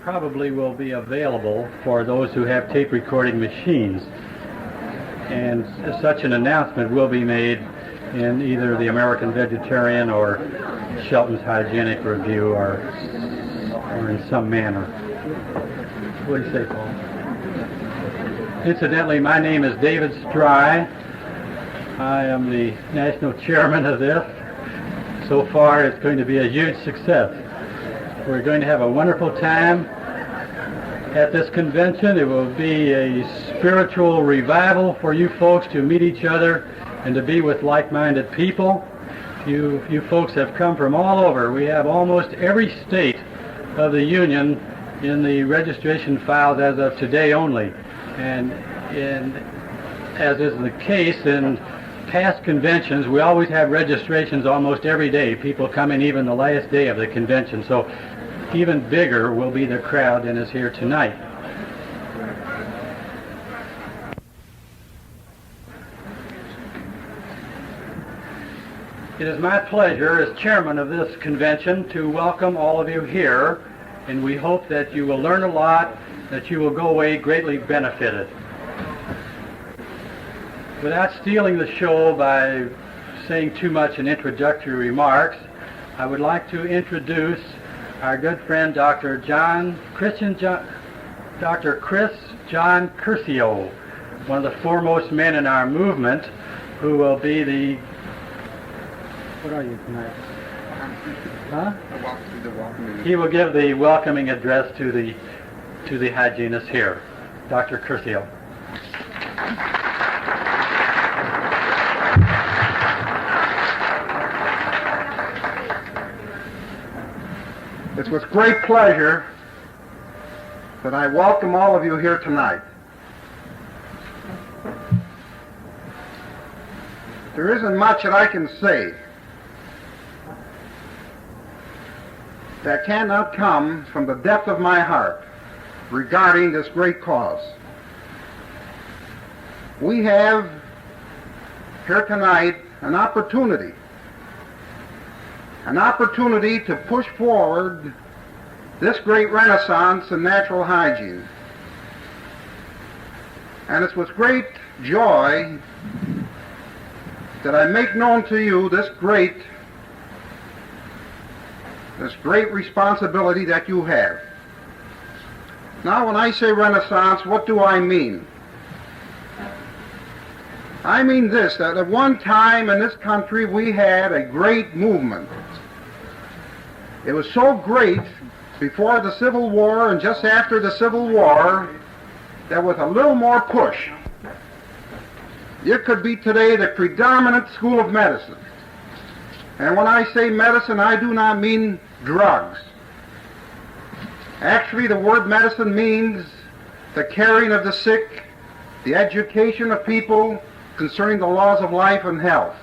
probably will be available for those who have tape recording machines. And such an announcement will be made in either the American Vegetarian or Shelton's Hygienic Review or in some manner. What do you say, Paul? Incidentally, my name is David Stry. I am the national chairman of this. So far, it's going to be a huge success. We're going to have a wonderful time at this convention. It will be a spiritual revival for you folks to meet each other and to be with like-minded people. You folks have come from all over. We have almost every state of the Union in the registration files as of today only. And as is the case in past conventions, we always have registrations almost every day. People come in even the last day of the convention. So even bigger will be the crowd than is here tonight. It is my pleasure as chairman of this convention to welcome all of you here, and we hope that you will learn a lot, that you will go away greatly benefited. Without stealing the show by saying too much in introductory remarks, I would like to introduce our good friend Dr. Chris John Curcio, one of the foremost men in our movement, who will be the... What are you tonight? Huh? He will give the welcoming address to the hygienist here, Dr. Curcio. It's with great pleasure that I welcome all of you here tonight. There isn't much that I can say that cannot come from the depth of my heart regarding this great cause. We have here tonight an opportunity to push forward this great renaissance in natural hygiene. And it's with great joy that I make known to you this great responsibility that you have. Now, when I say renaissance, what do I mean? I mean this, that at one time in this country we had a great movement. It was so great before the Civil War and just after the Civil War that with a little more push, it could be today the predominant school of medicine. And when I say medicine, I do not mean drugs. Actually, the word medicine means the caring of the sick, the education of people concerning the laws of life and health.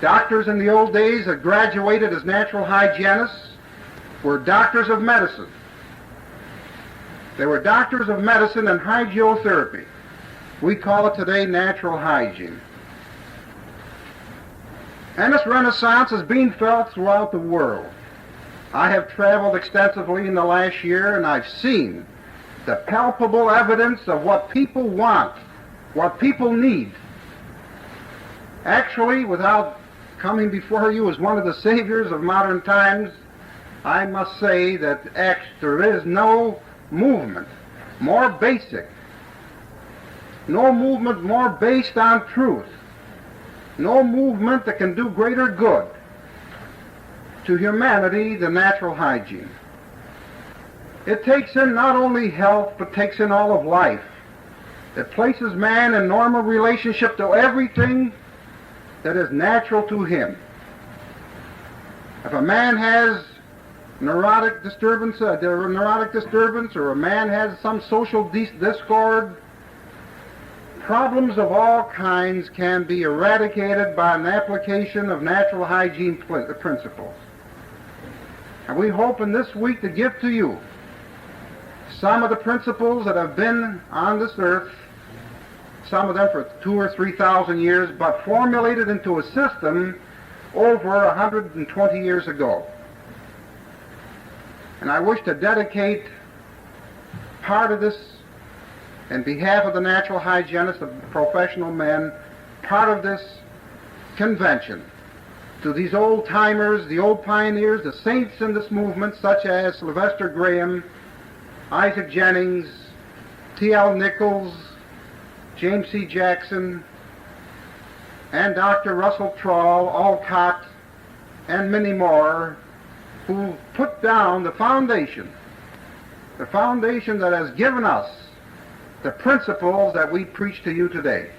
Doctors in the old days that graduated as natural hygienists were doctors of medicine. They were doctors of medicine and hygiotherapy. We call it today natural hygiene. And this renaissance is being felt throughout the world. I have traveled extensively in the last year, and I've seen the palpable evidence of what people want, what people need. Actually, without coming before you as one of the saviors of modern times, I must say that there is no movement more basic, no movement more based on truth, no movement that can do greater good to humanity than natural hygiene. It takes in not only health, but takes in all of life. It places man in normal relationship to everything that is natural to him. If a man has neurotic disturbance, or a man has some social discord, problems of all kinds can be eradicated by an application of natural hygiene principles. And we hope in this week to give to you some of the principles that have been on this earth, some of them for 2,000 or 3,000 years, but formulated into a system over 120 years ago. And I wish to dedicate part of this, in behalf of the natural hygienists, the professional men, part of this convention to these old-timers, the old pioneers, the saints in this movement, such as Sylvester Graham, Isaac Jennings, T.L. Nichols, James C. Jackson, and Dr. Russell Trawl, Alcott, and many more, who put down the foundation that has given us the principles that we preach to you today.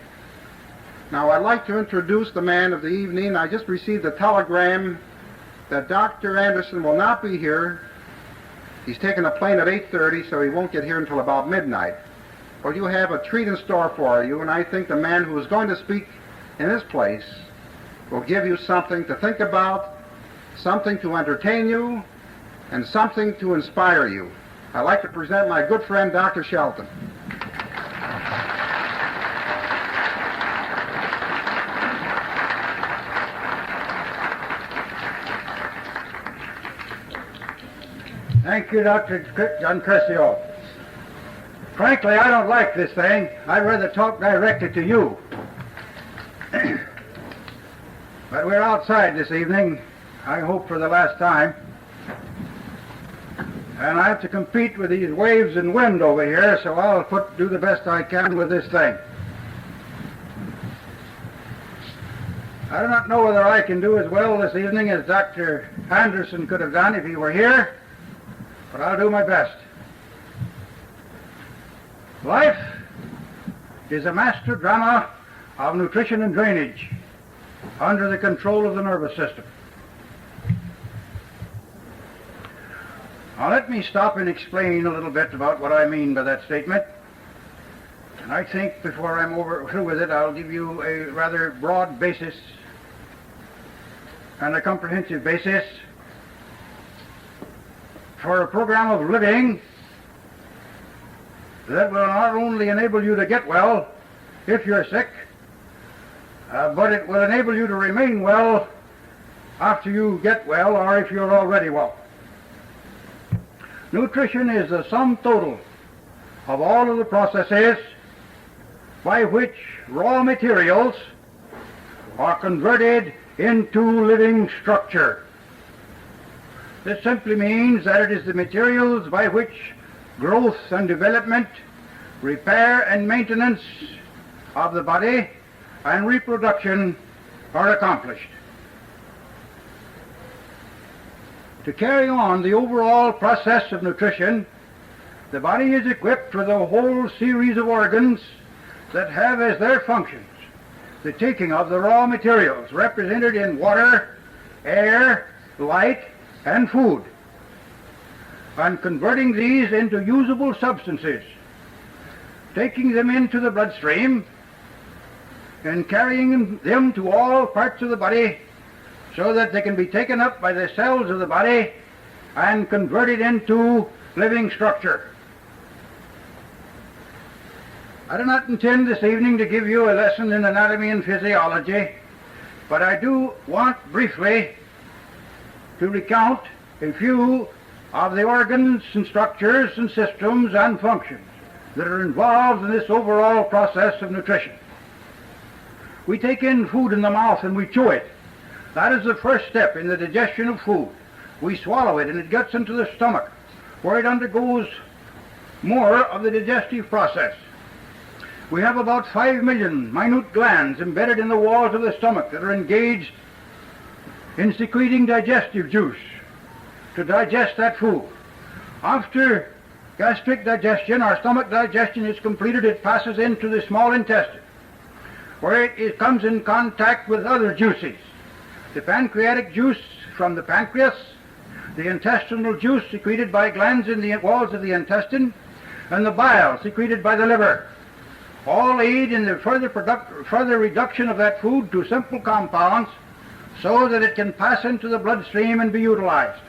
Now, I'd like to introduce the man of the evening. I just received a telegram that Dr. Anderson will not be here. He's taking a plane at 8:30, so he won't get here until about midnight. But you have a treat in store for you, and I think the man who is going to speak in this place will give you something to think about, something to entertain you, and something to inspire you. I'd like to present my good friend, Dr. Shelton. Thank you, Dr. John Curcio. Frankly, I don't like this thing. I'd rather talk directly to you. But we're outside this evening, I hope for the last time. And I have to compete with these waves and wind over here, so I'll do the best I can with this thing. I do not know whether I can do as well this evening as Dr. Anderson could have done if he were here, but I'll do my best. Life is a master drama of nutrition and drainage under the control of the nervous system. Now let me stop and explain a little bit about what I mean by that statement. And I think before I'm through with it, I'll give you a rather broad basis and a comprehensive basis for a program of living that will not only enable you to get well if you're sick, but it will enable you to remain well after you get well or if you're already well. Nutrition is the sum total of all of the processes by which raw materials are converted into living structure. This simply means that it is the materials by which growth and development, repair and maintenance of the body, and reproduction are accomplished. To carry on the overall process of nutrition, the body is equipped with a whole series of organs that have as their functions the taking of the raw materials represented in water, air, light, and food, and converting these into usable substances, taking them into the bloodstream, and carrying them to all parts of the body so that they can be taken up by the cells of the body and converted into living structure. I do not intend this evening to give you a lesson in anatomy and physiology, but I do want briefly to recount a few of the organs and structures and systems and functions that are involved in this overall process of nutrition. We take in food in the mouth and we chew it. That is the first step in the digestion of food. We swallow it and it gets into the stomach, where it undergoes more of the digestive process. We have about 5 million minute glands embedded in the walls of the stomach that are engaged in secreting digestive juice to digest that food. After gastric digestion or stomach digestion is completed, it passes into the small intestine, where it comes in contact with other juices. The pancreatic juice from the pancreas, the intestinal juice secreted by glands in the walls of the intestine, and the bile secreted by the liver, all aid in the further reduction of that food to simple compounds so that it can pass into the bloodstream and be utilized.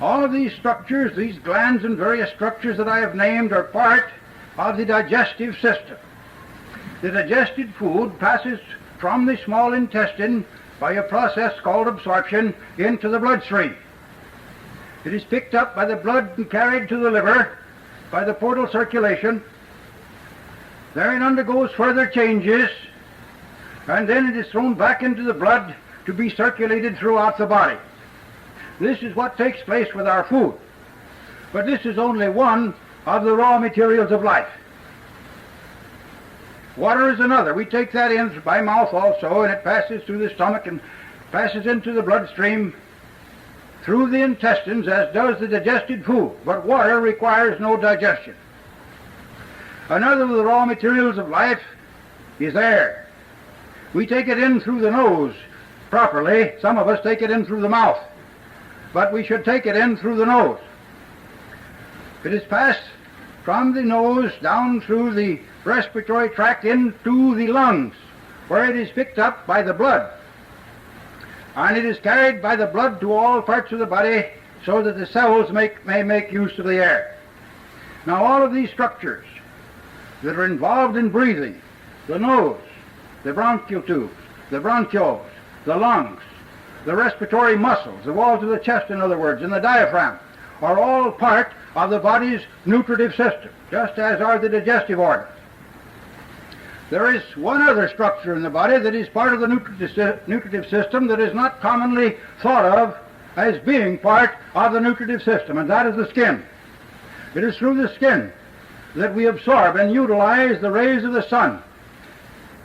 All of these structures, these glands and various structures that I have named, are part of the digestive system. The digested food passes from the small intestine by a process called absorption into the bloodstream. It is picked up by the blood and carried to the liver by the portal circulation. There it undergoes further changes, and then it is thrown back into the blood to be circulated throughout the body. This is what takes place with our food. But this is only one of the raw materials of life. Water is another. We take that in by mouth also, and it passes through the stomach and passes into the bloodstream through the intestines, as does the digested food. But water requires no digestion. Another of the raw materials of life is air. We take it in through the nose properly. Some of us take it in through the mouth, but we should take it in through the nose. It is passed from the nose down through the respiratory tract into the lungs, where it is picked up by the blood. And it is carried by the blood to all parts of the body so that the cells may make use of the air. Now all of these structures that are involved in breathing, the nose, the bronchial tubes, the bronchioles, the lungs, the respiratory muscles, the walls of the chest in other words, and the diaphragm, are all part of the body's nutritive system, just as are the digestive organs. There is one other structure in the body that is part of the nutritive system that is not commonly thought of as being part of the nutritive system, and that is the skin. It is through the skin that we absorb and utilize the rays of the sun,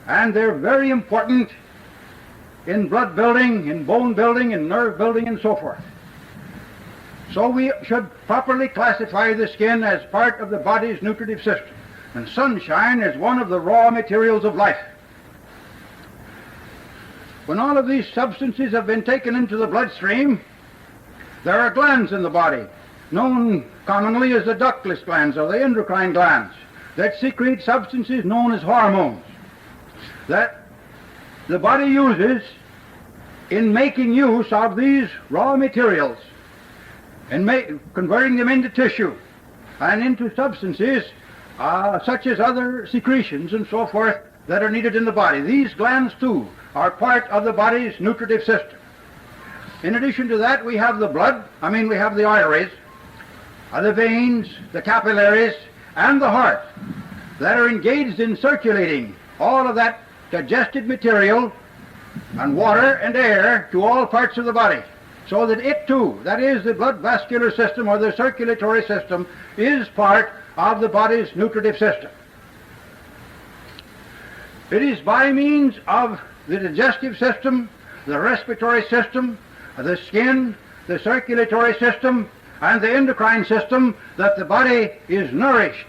and they're very important in blood building, in bone building, in nerve building, and so forth. So we should properly classify the skin as part of the body's nutritive system. And sunshine is one of the raw materials of life. When all of these substances have been taken into the bloodstream, there are glands in the body, known commonly as the ductless glands or the endocrine glands, that secrete substances known as hormones, that the body uses in making use of these raw materials and converting them into tissue and into substances such as other secretions and so forth that are needed in the body. These glands, too, are part of the body's nutritive system. In addition to that, we have the we have the arteries, the veins, the capillaries, and the heart that are engaged in circulating all of that digested material and water and air to all parts of the body, so that it too, that is the blood vascular system or the circulatory system, is part of the body's nutritive system. It is by means of the digestive system, the respiratory system, the skin, the circulatory system, and the endocrine system that the body is nourished,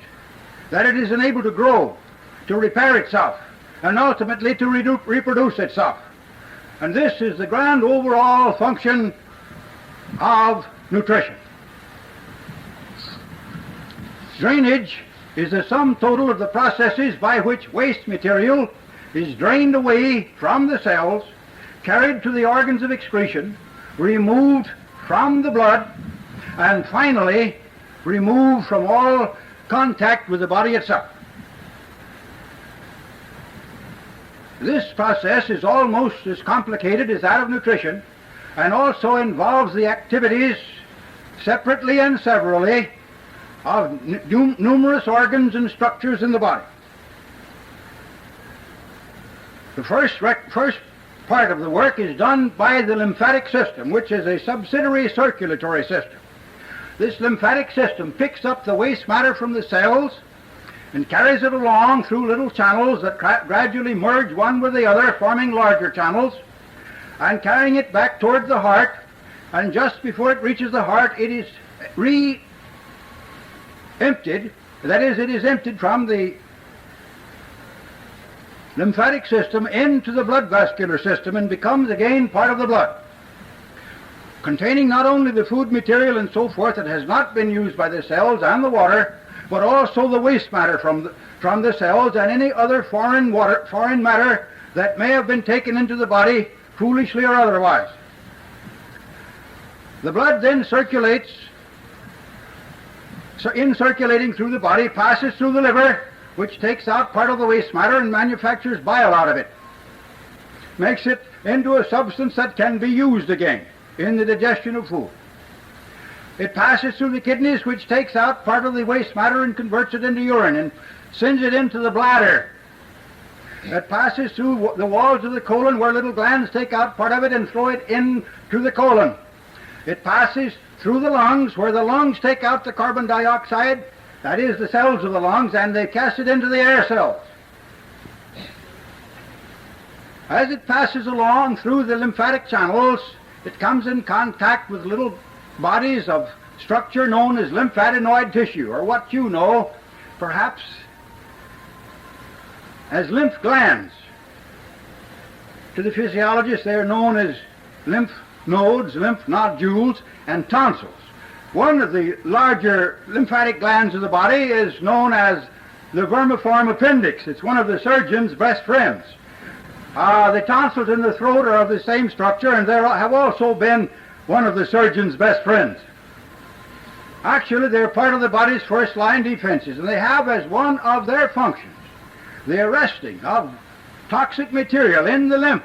that it is enabled to grow, to repair itself, and ultimately to reproduce itself. And this is the grand overall function of nutrition. Drainage is the sum total of the processes by which waste material is drained away from the cells, carried to the organs of excretion, removed from the blood, and finally removed from all contact with the body itself. This process is almost as complicated as that of nutrition, and also involves the activities, separately and severally, of numerous organs and structures in the body. The first part of the work is done by the lymphatic system, which is a subsidiary circulatory system. This lymphatic system picks up the waste matter from the cells and carries it along through little channels that gradually merge one with the other, forming larger channels, and carrying it back toward the heart, and just before it reaches the heart, it is emptied, that is, it is emptied from the lymphatic system into the blood vascular system and becomes again part of the blood, containing not only the food material and so forth that has not been used by the cells and the water, but also the waste matter from the cells and any other foreign matter that may have been taken into the body, foolishly or otherwise. The blood then circulates, in circulating through the body, passes through the liver, which takes out part of the waste matter and manufactures bile out of it, makes it into a substance that can be used again in the digestion of food. It passes through the kidneys, which takes out part of the waste matter and converts it into urine and sends it into the bladder. It passes through the walls of the colon, where little glands take out part of it and throw it into the colon. It passes through the lungs, where the lungs take out the carbon dioxide, that is the cells of the lungs, and they cast it into the air cells. As it passes along through the lymphatic channels, it comes in contact with little bodies of structure known as lymphadenoid tissue, or what you know, perhaps, as lymph glands. To the physiologists, they are known as lymph nodes, lymph nodules, and tonsils. One of the larger lymphatic glands of the body is known as the vermiform appendix. It's one of the surgeon's best friends. The tonsils in the throat are of the same structure, and they have also been one of the surgeon's best friends. Actually, they're part of the body's first-line defenses, and they have as one of their functions the arresting of toxic material in the lymph,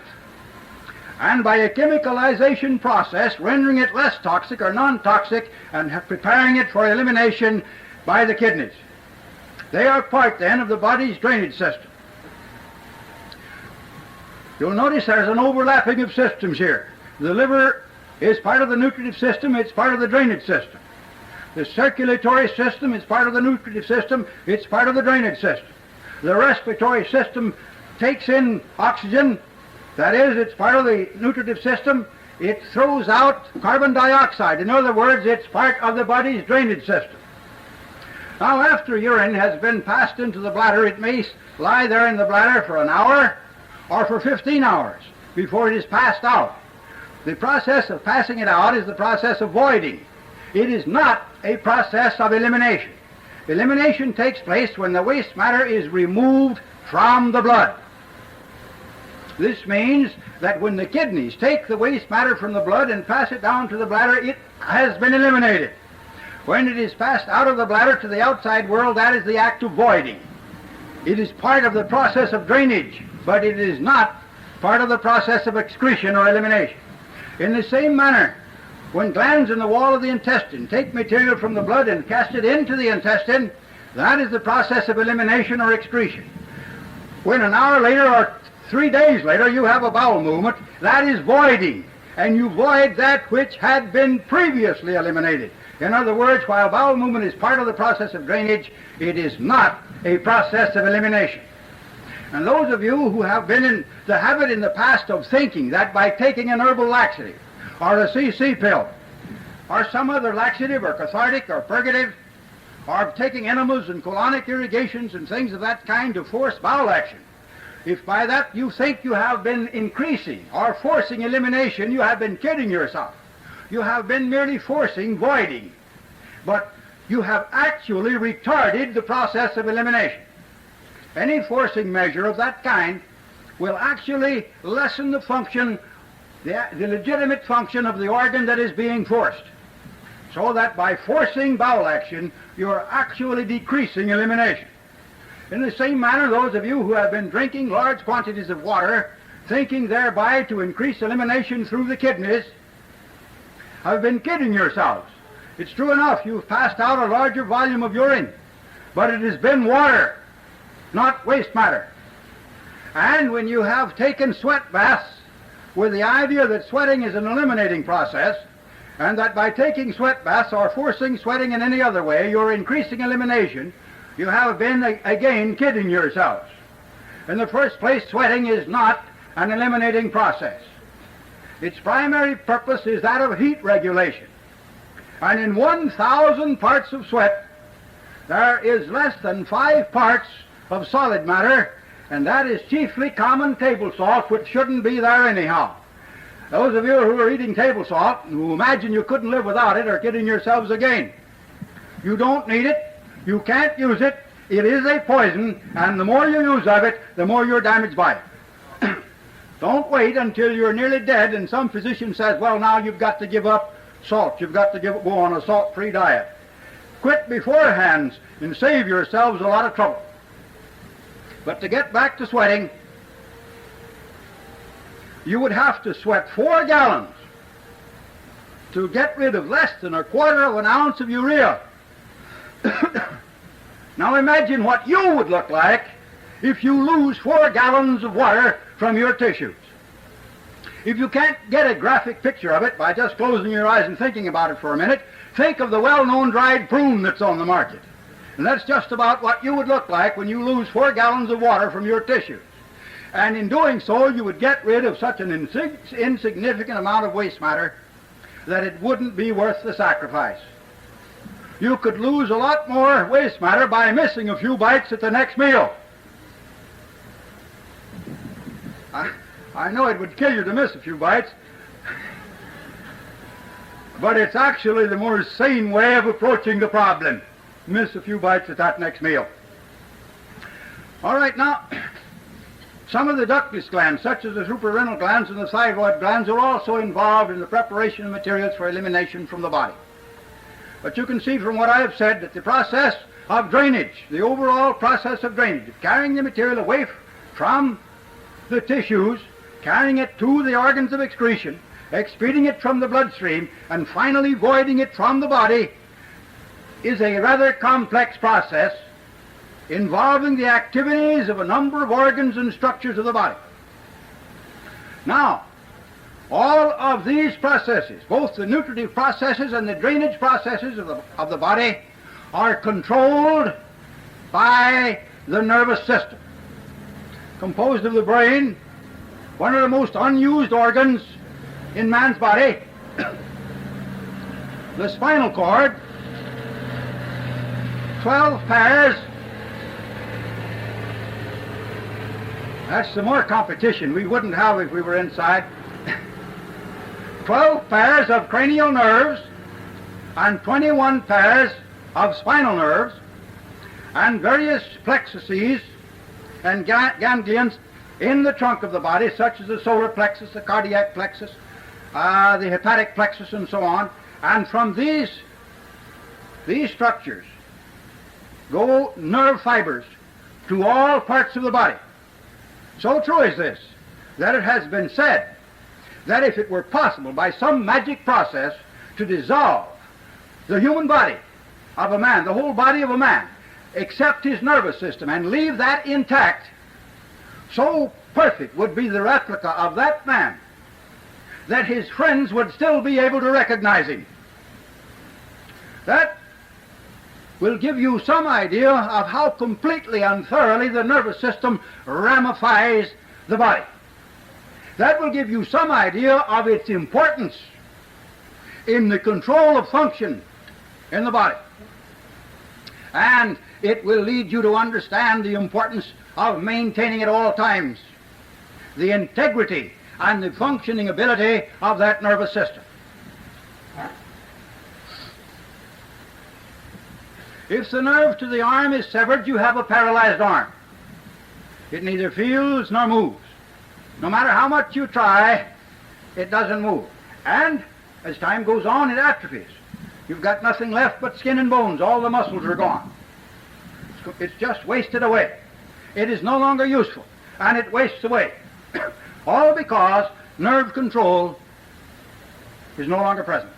and by a chemicalization process, rendering it less toxic or non-toxic and preparing it for elimination by the kidneys. They are part, then, of the body's drainage system. You'll notice there's an overlapping of systems here. The liver is part of the nutritive system, it's part of the drainage system. The circulatory system is part of the nutritive system, it's part of the drainage system. The respiratory system takes in oxygen, that is, it's part of the nutritive system. It throws out carbon dioxide. In other words, it's part of the body's drainage system. Now, after urine has been passed into the bladder, it may lie there in the bladder for an hour or for 15 hours before it is passed out. The process of passing it out is the process of voiding. It is not a process of elimination. Elimination takes place when the waste matter is removed from the blood. This means that when the kidneys take the waste matter from the blood and pass it down to the bladder, it has been eliminated. When it is passed out of the bladder to the outside world, that is the act of voiding. It is part of the process of drainage, but it is not part of the process of excretion or elimination. In the same manner, when glands in the wall of the intestine take material from the blood and cast it into the intestine, that is the process of elimination or excretion. When an hour later or 3 days later you have a bowel movement, that is voiding, and you void that which had been previously eliminated. In other words, while bowel movement is part of the process of drainage, it is not a process of elimination. And those of you who have been in the habit in the past of thinking that by taking an herbal laxative, or a CC pill, or some other laxative, or cathartic, or purgative, or taking enemas and colonic irrigations and things of that kind to force bowel action, if by that you think you have been increasing or forcing elimination, you have been kidding yourself. You have been merely forcing voiding, but you have actually retarded the process of elimination. Any forcing measure of that kind will actually lessen the function, the legitimate function of the organ that is being forced, so that by forcing bowel action, you are actually decreasing elimination. In the same manner, those of you who have been drinking large quantities of water, thinking thereby to increase elimination through the kidneys, have been kidding yourselves. It's true enough, you've passed out a larger volume of urine, but it has been water, not waste matter. And when you have taken sweat baths with the idea that sweating is an eliminating process, and that by taking sweat baths or forcing sweating in any other way, you're increasing elimination, you have been, again, kidding yourselves. In the first place, sweating is not an eliminating process. Its primary purpose is that of heat regulation. And in 1,000 parts of sweat, there is less than 5 parts of solid matter, and that is chiefly common table salt, which shouldn't be there anyhow. Those of you who are eating table salt, who imagine you couldn't live without it, are kidding yourselves again. You don't need it. You can't use it. It is a poison, and the more you use of it, the more you're damaged by it. Don't wait until you're nearly dead and some physician says, well, now you've got to give up salt. You've got to go on a salt-free diet. Quit beforehand and save yourselves a lot of trouble. But to get back to sweating, you would have to sweat 4 gallons to get rid of less than a quarter of an ounce of urea. Now imagine what you would look like if you lose 4 gallons of water from your tissues. If you can't get a graphic picture of it by just closing your eyes and thinking about it for a minute, think of the well-known dried prune that's on the market. And that's just about what you would look like when you lose 4 gallons of water from your tissues. And in doing so, you would get rid of such an insignificant amount of waste matter that it wouldn't be worth the sacrifice. You could lose a lot more waste matter by missing a few bites at the next meal. I know it would kill you to miss a few bites, but it's actually the more sane way of approaching the problem. Miss a few bites at that next meal. All right, now, some of the ductless glands, such as the suprarenal glands and the thyroid glands, are also involved in the preparation of materials for elimination from the body. But you can see from what I have said that the process of drainage, the overall process of drainage, of carrying the material away from the tissues, carrying it to the organs of excretion, excreting it from the bloodstream, and finally voiding it from the body, is a rather complex process involving the activities of a number of organs and structures of the body. Now, all of these processes, both the nutritive processes and the drainage processes of the body, are controlled by the nervous system, composed of the brain, one of the most unused organs in man's body, the spinal cord, 12 pairs. That's the more competition we wouldn't have if we were inside. 12 pairs of cranial nerves and 21 pairs of spinal nerves and various plexuses and ganglions in the trunk of the body, such as the solar plexus, the cardiac plexus, the hepatic plexus, and so on. And from these structures go nerve fibers to all parts of the body. So true is this, that it has been said that if it were possible by some magic process to dissolve the human body of a man, the whole body of a man, except his nervous system, and leave that intact, so perfect would be the replica of that man that his friends would still be able to recognize him. That will give you some idea of how completely and thoroughly the nervous system ramifies the body. That will give you some idea of its importance in the control of function in the body. And it will lead you to understand the importance of maintaining at all times the integrity and the functioning ability of that nervous system. If the nerve to the arm is severed, you have a paralyzed arm. It neither feels nor moves. No matter how much you try, it doesn't move. And as time goes on, it atrophies. You've got nothing left but skin and bones. All the muscles are gone. It's just wasted away. It is no longer useful, and it wastes away. All because nerve control is no longer present.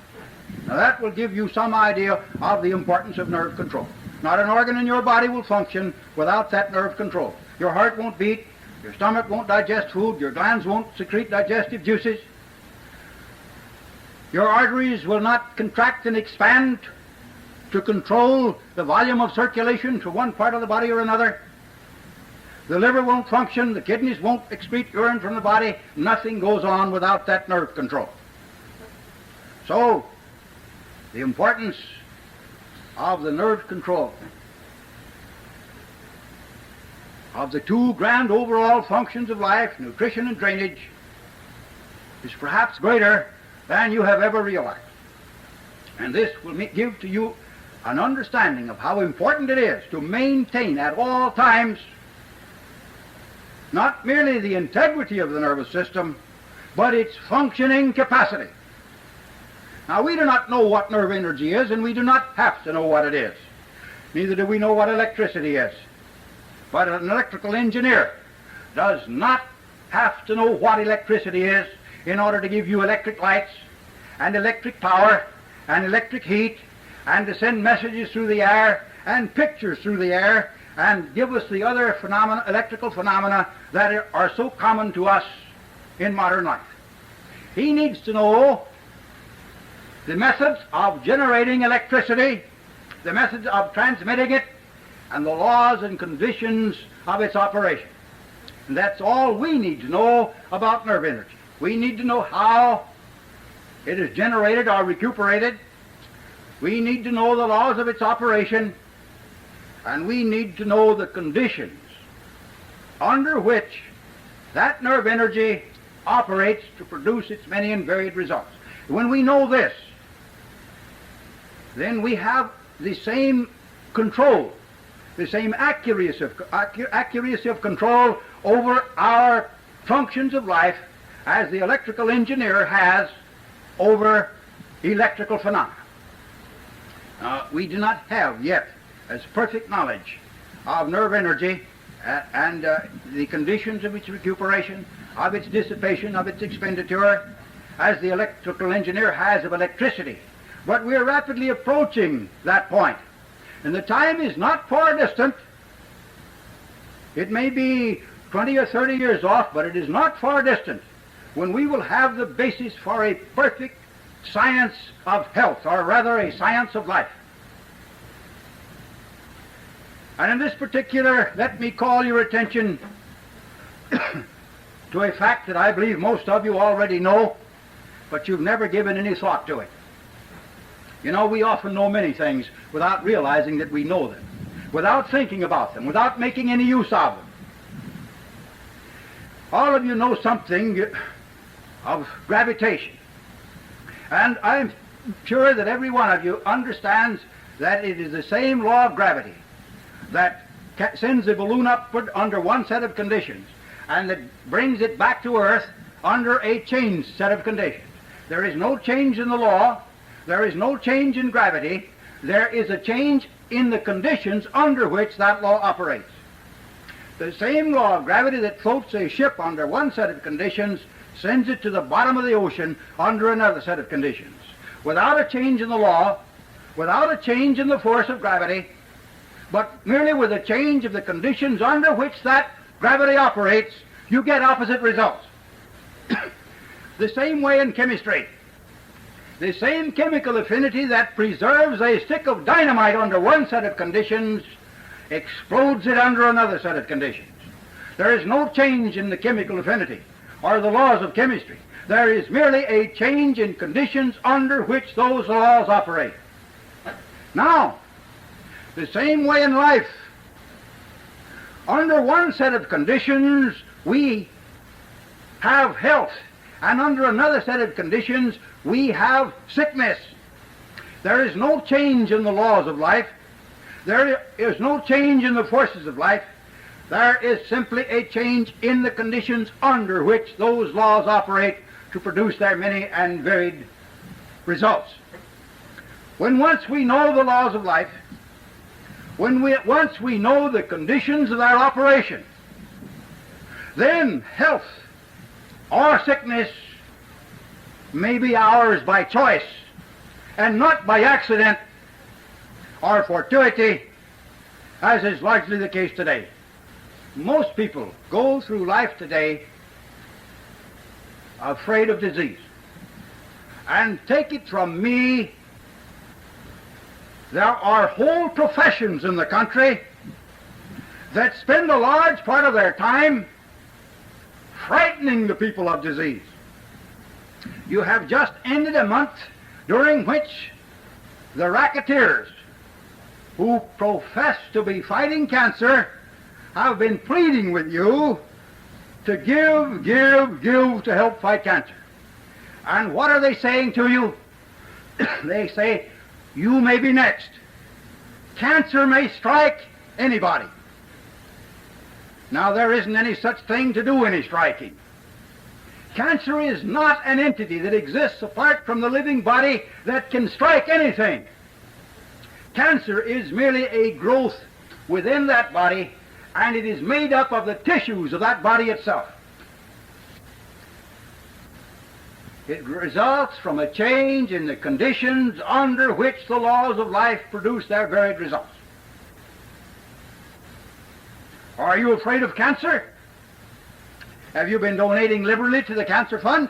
Now that will give you some idea of the importance of nerve control. Not an organ in your body will function without that nerve control. Your heart won't beat, your stomach won't digest food, your glands won't secrete digestive juices, your arteries will not contract and expand to control the volume of circulation to one part of the body or another. The liver won't function, the kidneys won't excrete urine from the body. Nothing goes on without that nerve control. So, the importance of the nerve control of the two grand overall functions of life, nutrition and drainage, is perhaps greater than you have ever realized. And this will give to you an understanding of how important it is to maintain at all times not merely the integrity of the nervous system, but its functioning capacity. Now, we do not know what nerve energy is, and we do not have to know what it is. Neither do we know what electricity is. But an electrical engineer does not have to know what electricity is in order to give you electric lights and electric power and electric heat, and to send messages through the air and pictures through the air, and give us the other phenomena, electrical phenomena that are so common to us in modern life. He needs to know the methods of generating electricity, the methods of transmitting it, and the laws and conditions of its operation. And that's all we need to know about nerve energy. We need to know how it is generated or recuperated. We need to know the laws of its operation, and we need to know the conditions under which that nerve energy operates to produce its many and varied results. When we know this, then we have the same control, the same accuracy of control over our functions of life as the electrical engineer has over electrical phenomena. We do not have yet as perfect knowledge of nerve energy and the conditions of its recuperation, of its dissipation, of its expenditure, as the electrical engineer has of electricity. But we are rapidly approaching that point, and the time is not far distant. It may be 20 or 30 years off, but it is not far distant when we will have the basis for a perfect science of health, or rather a science of life. And in this particular, let me call your attention to a fact that I believe most of you already know, but you've never given any thought to it. You know, we often know many things without realizing that we know them, without thinking about them, without making any use of them. All of you know something of gravitation. And I'm sure that every one of you understands that it is the same law of gravity that sends a balloon upward under one set of conditions and that brings it back to earth under a changed set of conditions. There is no change in the law. There is no change in gravity. There is a change in the conditions under which that law operates. The same law of gravity that floats a ship under one set of conditions sends it to the bottom of the ocean under another set of conditions. Without a change in the law, without a change in the force of gravity, but merely with a change of the conditions under which that gravity operates, you get opposite results. The same way in chemistry. The same chemical affinity that preserves a stick of dynamite under one set of conditions explodes it under another set of conditions. There is no change in the chemical affinity or the laws of chemistry. There is merely a change in conditions under which those laws operate. Now, the same way in life. Under one set of conditions, we have health, and under another set of conditions, we have sickness. There is no change in the laws of life. There is no change in the forces of life. There is simply a change in the conditions under which those laws operate to produce their many and varied results. When once we know the laws of life, once we know the conditions of their operation, then health or sickness may be ours by choice and not by accident or fortuity, as is largely the case today. Most people go through life today afraid of disease. And take it from me, there are whole professions in the country that spend a large part of their time frightening the people of disease. You have just ended a month during which the racketeers who profess to be fighting cancer have been pleading with you to give to help fight cancer. And what are they saying to you? They say, you may be next. Cancer may strike anybody. Now, there isn't any such thing to do any striking. Cancer is not an entity that exists apart from the living body that can strike anything. Cancer is merely a growth within that body, and it is made up of the tissues of that body itself. It results from a change in the conditions under which the laws of life produce their varied results. Are you afraid of cancer? Have you been donating liberally to the cancer fund?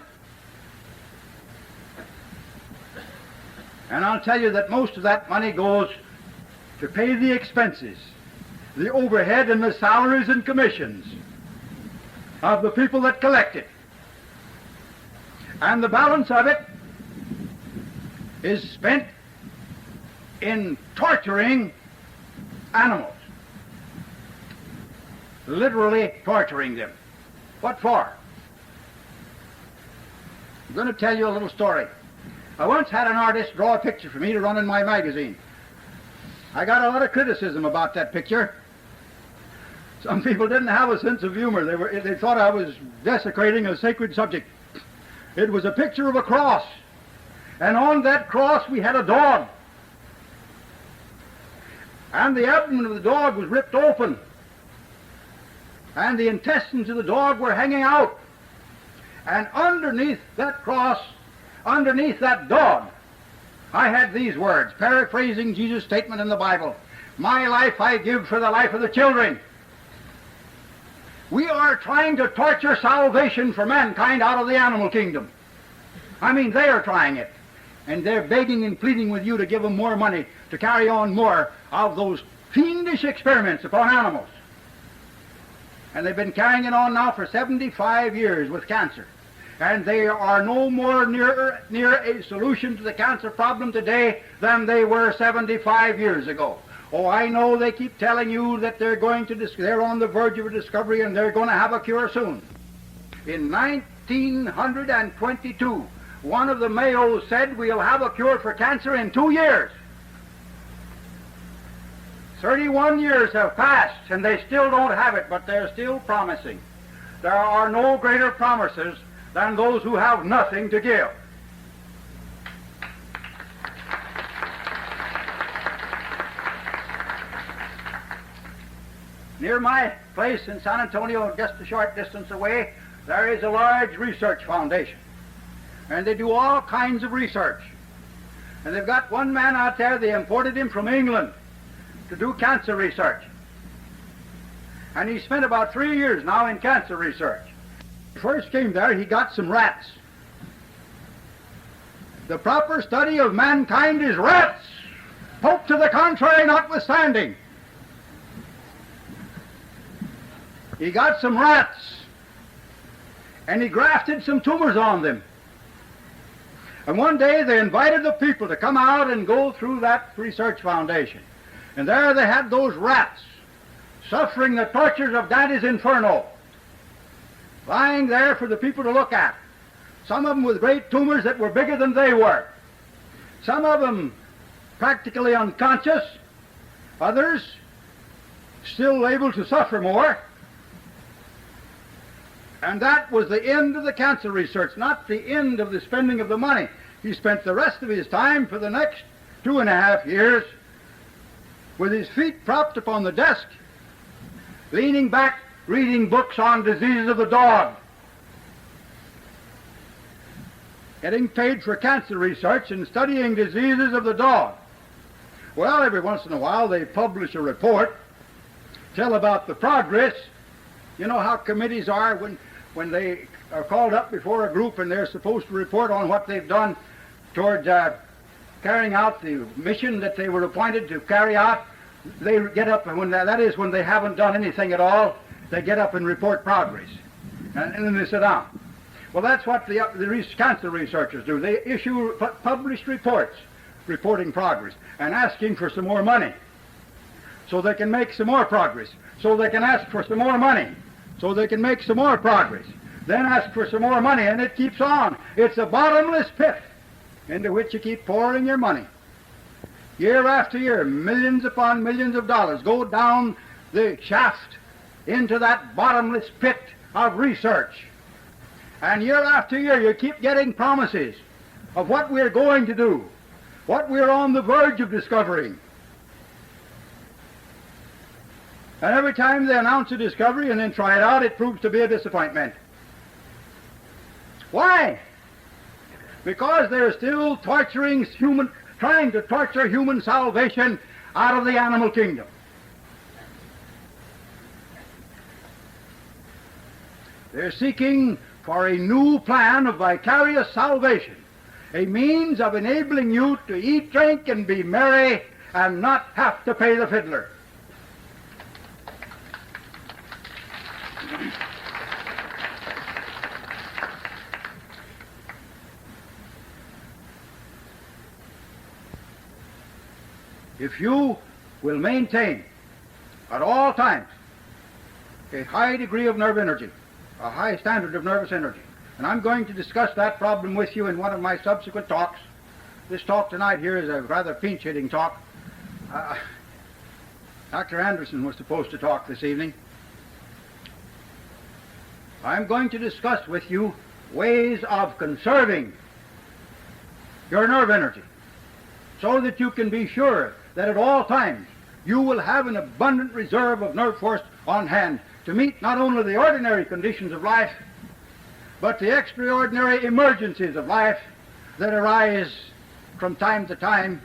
And I'll tell you that most of that money goes to pay the expenses, the overhead and the salaries and commissions of the people that collect it. And the balance of it is spent in torturing animals, literally torturing them. What for? I'm going to tell you a little story. I once had an artist draw a picture for me to run in my magazine. I got a lot of criticism about that picture. Some people didn't have a sense of humor. They thought I was desecrating a sacred subject. It was a picture of a cross, and on that cross we had a dog. And the abdomen of the dog was ripped open, and the intestines of the dog were hanging out. And underneath that cross, underneath that dog, I had these words, paraphrasing Jesus' statement in the Bible: "My life I give for the life of the children." We are trying to torture salvation for mankind out of the animal kingdom. I mean, they are trying it. And they're begging and pleading with you to give them more money to carry on more of those fiendish experiments upon animals. And they've been carrying it on now for 75 years with cancer. And they are no more near a solution to the cancer problem today than they were 75 years ago. Oh, I know they keep telling you that they're on the verge of a discovery and they're going to have a cure soon. In 1922, one of the Mayos said we'll have a cure for cancer in 2 years. 31 years have passed and they still don't have it, but they're still promising. There are no greater promisers than those who have nothing to give. Near my place in San Antonio, just a short distance away, there is a large research foundation. And they do all kinds of research. And they've got one man out there, they imported him from England to do cancer research. And he spent about 3 years now in cancer research. When he first came there, he got some rats. The proper study of mankind is rats, Pope to the contrary notwithstanding. He got some rats, and he grafted some tumors on them. And one day they invited the people to come out and go through that research foundation. And there they had those rats, suffering the tortures of Dante's Inferno, lying there for the people to look at. Some of them with great tumors that were bigger than they were. Some of them practically unconscious, others still able to suffer more. And that was the end of the cancer research, not the end of the spending of the money. He spent the rest of his time for the next 2.5 years with his feet propped upon the desk, leaning back, reading books on diseases of the dog, getting paid for cancer research and studying diseases of the dog. Well, every once in a while they publish a report, tell about the progress. You know how committees are when they are called up before a group and they're supposed to report on what they've done towards carrying out the mission that they were appointed to carry out. They get up, and when when they haven't done anything at all, they get up and report progress. And then they sit down. Well, that's what the cancer researchers do. They issue published reports reporting progress and asking for some more money so they can make some more progress. So they can ask for some more money so they can make some more progress. Then ask for some more money, and it keeps on. It's a bottomless pit into which you keep pouring your money. Year after year, millions upon millions of dollars go down the shaft into that bottomless pit of research. And year after year, you keep getting promises of what we're going to do, what we're on the verge of discovering. And every time they announce a discovery and then try it out, it proves to be a disappointment. Why? because they're still trying to torture human salvation out of the animal kingdom. They're seeking for a new plan of vicarious salvation, a means of enabling you to eat, drink, and be merry and not have to pay the fiddler. If you will maintain at all times a high degree of nerve energy, a high standard of nervous energy, and I'm going to discuss that problem with you in one of my subsequent talks. This talk tonight here is a rather pinch-hitting talk. Dr. Anderson was supposed to talk this evening. I'm going to discuss with you ways of conserving your nerve energy so that you can be sure that at all times you will have an abundant reserve of nerve force on hand to meet not only the ordinary conditions of life, but the extraordinary emergencies of life that arise from time to time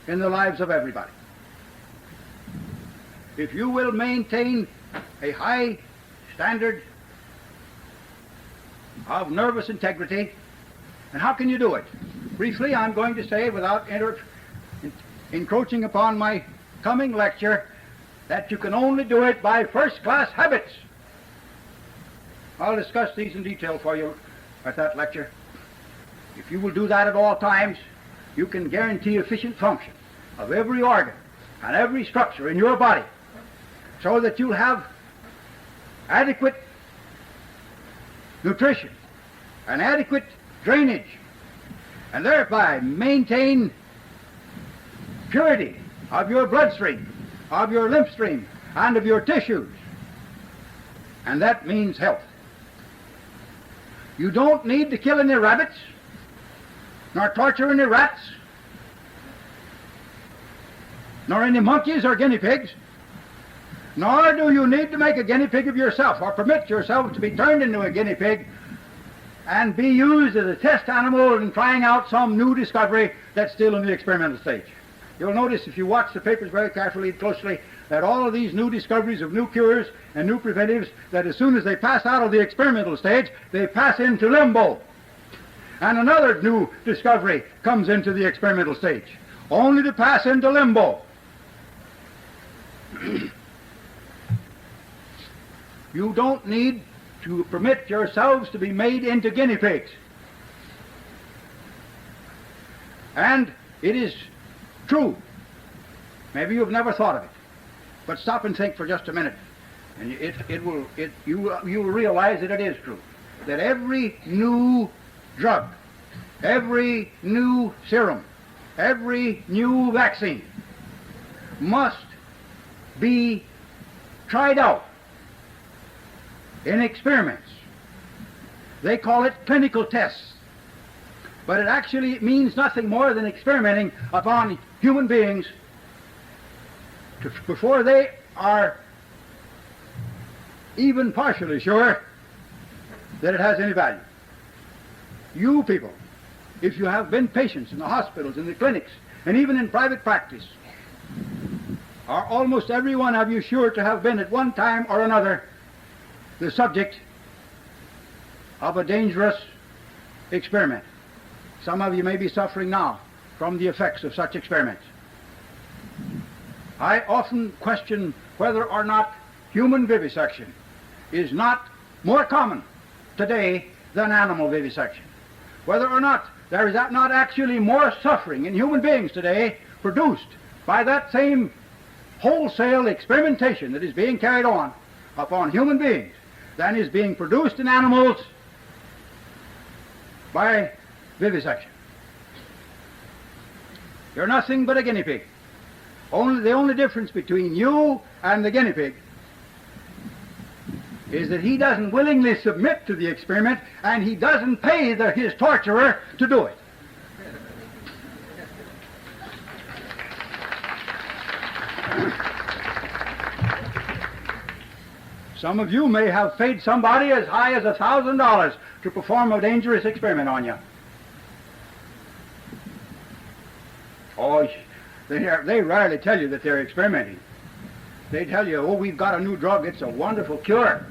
in the lives of everybody. If you will maintain a high standard of nervous integrity, and how can you do it? Briefly, I'm going to say, without encroaching upon my coming lecture, that you can only do it by first-class habits. I'll discuss these in detail for you at that lecture. If you will do that at all times, you can guarantee efficient function of every organ and every structure in your body so that you'll have adequate nutrition and adequate drainage, and thereby maintain purity of your bloodstream, of your lymph stream, and of your tissues. And that means health. You don't need to kill any rabbits, nor torture any rats, nor any monkeys or guinea pigs, nor do you need to make a guinea pig of yourself or permit yourself to be turned into a guinea pig and be used as a test animal in trying out some new discovery that's still in the experimental stage. You'll notice, if you watch the papers very carefully and closely, that all of these new discoveries of new cures and new preventives, that as soon as they pass out of the experimental stage, they pass into limbo. And another new discovery comes into the experimental stage, only to pass into limbo. You don't need to permit yourselves to be made into guinea pigs. And it is true. Maybe you've never thought of it, but stop and think for just a minute, and you will realize that it is true. That every new drug, every new serum, every new vaccine must be tried out in experiments. They call it clinical tests, but it actually means nothing more than experimenting upon human beings before they are even partially sure that it has any value. You people, if you have been patients in the hospitals, in the clinics, and even in private practice, are almost every one of you sure to have been at one time or another the subject of a dangerous experiment. Some of you may be suffering now from the effects of such experiments. I often question whether or not human vivisection is not more common today than animal vivisection. Whether or not there is not actually more suffering in human beings today produced by that same wholesale experimentation that is being carried on upon human beings than is being produced in animals by vivisection. You're nothing but a guinea pig. The only difference between you and the guinea pig is that he doesn't willingly submit to the experiment, and he doesn't pay his torturer to do it. Some of you may have paid somebody as high as $1,000 to perform a dangerous experiment on you. They rarely tell you that they're experimenting. They tell you, oh, we've got a new drug, it's a wonderful cure.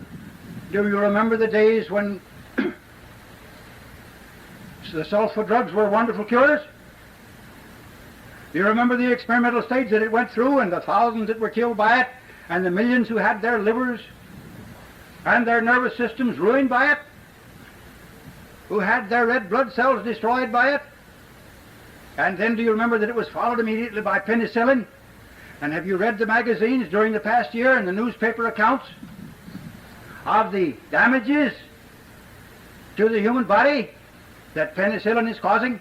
Do you remember the days when the sulfur drugs were wonderful cures? Do you remember the experimental stage that it went through, and the thousands that were killed by it, and the millions who had their livers and their nervous systems ruined by it, who had their red blood cells destroyed by it? And then do you remember that it was followed immediately by penicillin? And have you read the magazines during the past year and the newspaper accounts of the damages to the human body that penicillin is causing?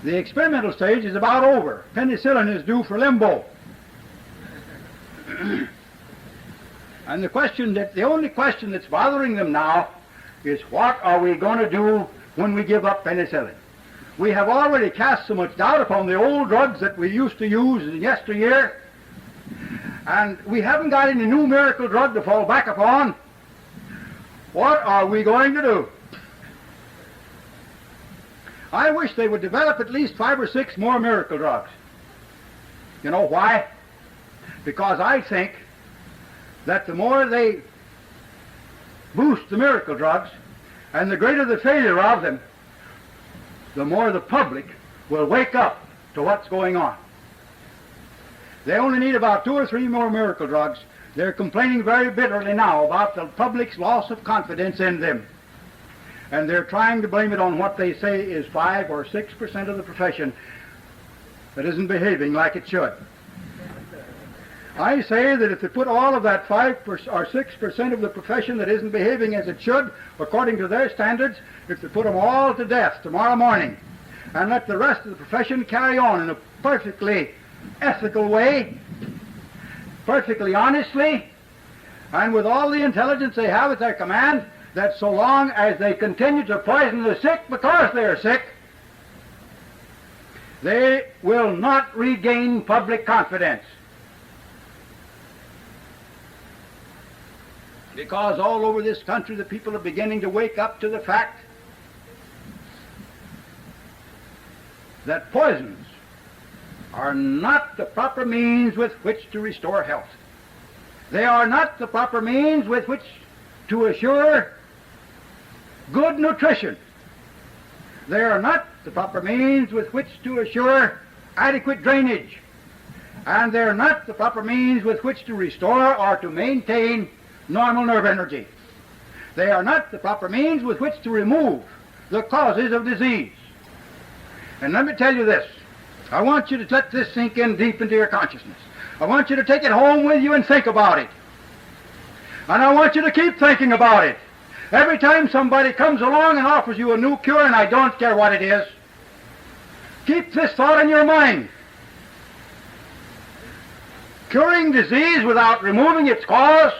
The experimental stage is about over. Penicillin is due for limbo. And the only question that's bothering them now is, what are we going to do when we give up penicillin? We have already cast so much doubt upon the old drugs that we used to use in yesteryear, and we haven't got any new miracle drug to fall back upon. What are we going to do? I wish they would develop at least 5 or 6 more miracle drugs. You know why? Because I think that the more they boost the miracle drugs, and the greater the failure of them, the more the public will wake up to what's going on. They only need about 2 or 3 more miracle drugs. They're complaining very bitterly now about the public's loss of confidence in them. And they're trying to blame it on what they say is 5 or 6% of the profession that isn't behaving like it should. I say that if they put all of that 5 or 6% of the profession that isn't behaving as it should, according to their standards, if they put them all to death tomorrow morning, and let the rest of the profession carry on in a perfectly ethical way, perfectly honestly, and with all the intelligence they have at their command, that so long as they continue to poison the sick because they are sick, they will not regain public confidence. Because all over this country the people are beginning to wake up to the fact that poisons are not the proper means with which to restore health. They are not the proper means with which to assure good nutrition. They are not the proper means with which to assure adequate drainage. And they are not the proper means with which to restore or to maintain normal nerve energy. They are not the proper means with which to remove the causes of disease. And let me tell you this. I want you to let this sink in deep into your consciousness. I want you to take it home with you and think about it. And I want you to keep thinking about it. Every time somebody comes along and offers you a new cure, and I don't care what it is, keep this thought in your mind. Curing disease without removing its cause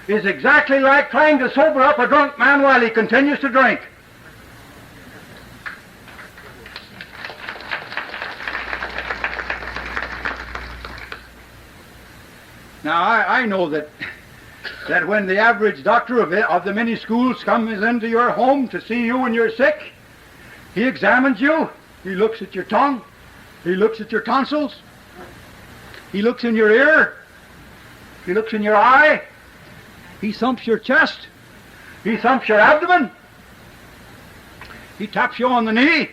is exactly like trying to sober up a drunk man while he continues to drink. Now, I know that when the average doctor of the many schools comes into your home to see you when you're sick, he examines you, he looks at your tongue, he looks at your tonsils, he looks in your ear, he looks in your eye, he thumps your chest, he thumps your abdomen, he taps you on the knee,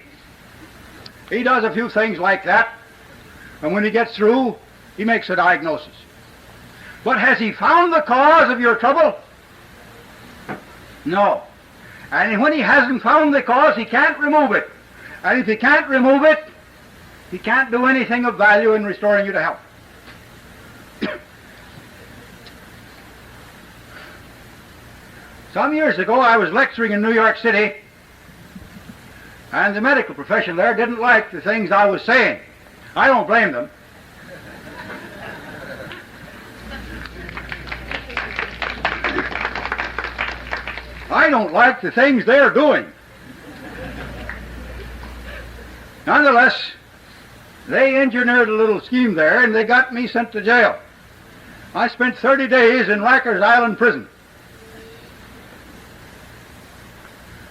he does a few things like that, and when he gets through, he makes a diagnosis. But has he found the cause of your trouble? No. And when he hasn't found the cause, he can't remove it. And if he can't remove it, he can't do anything of value in restoring you to health. Some years ago, I was lecturing in New York City, and the medical profession there didn't like the things I was saying. I don't blame them. I don't like the things they're doing. Nonetheless, they engineered a little scheme there, and they got me sent to jail. I spent 30 days in Rikers Island prison.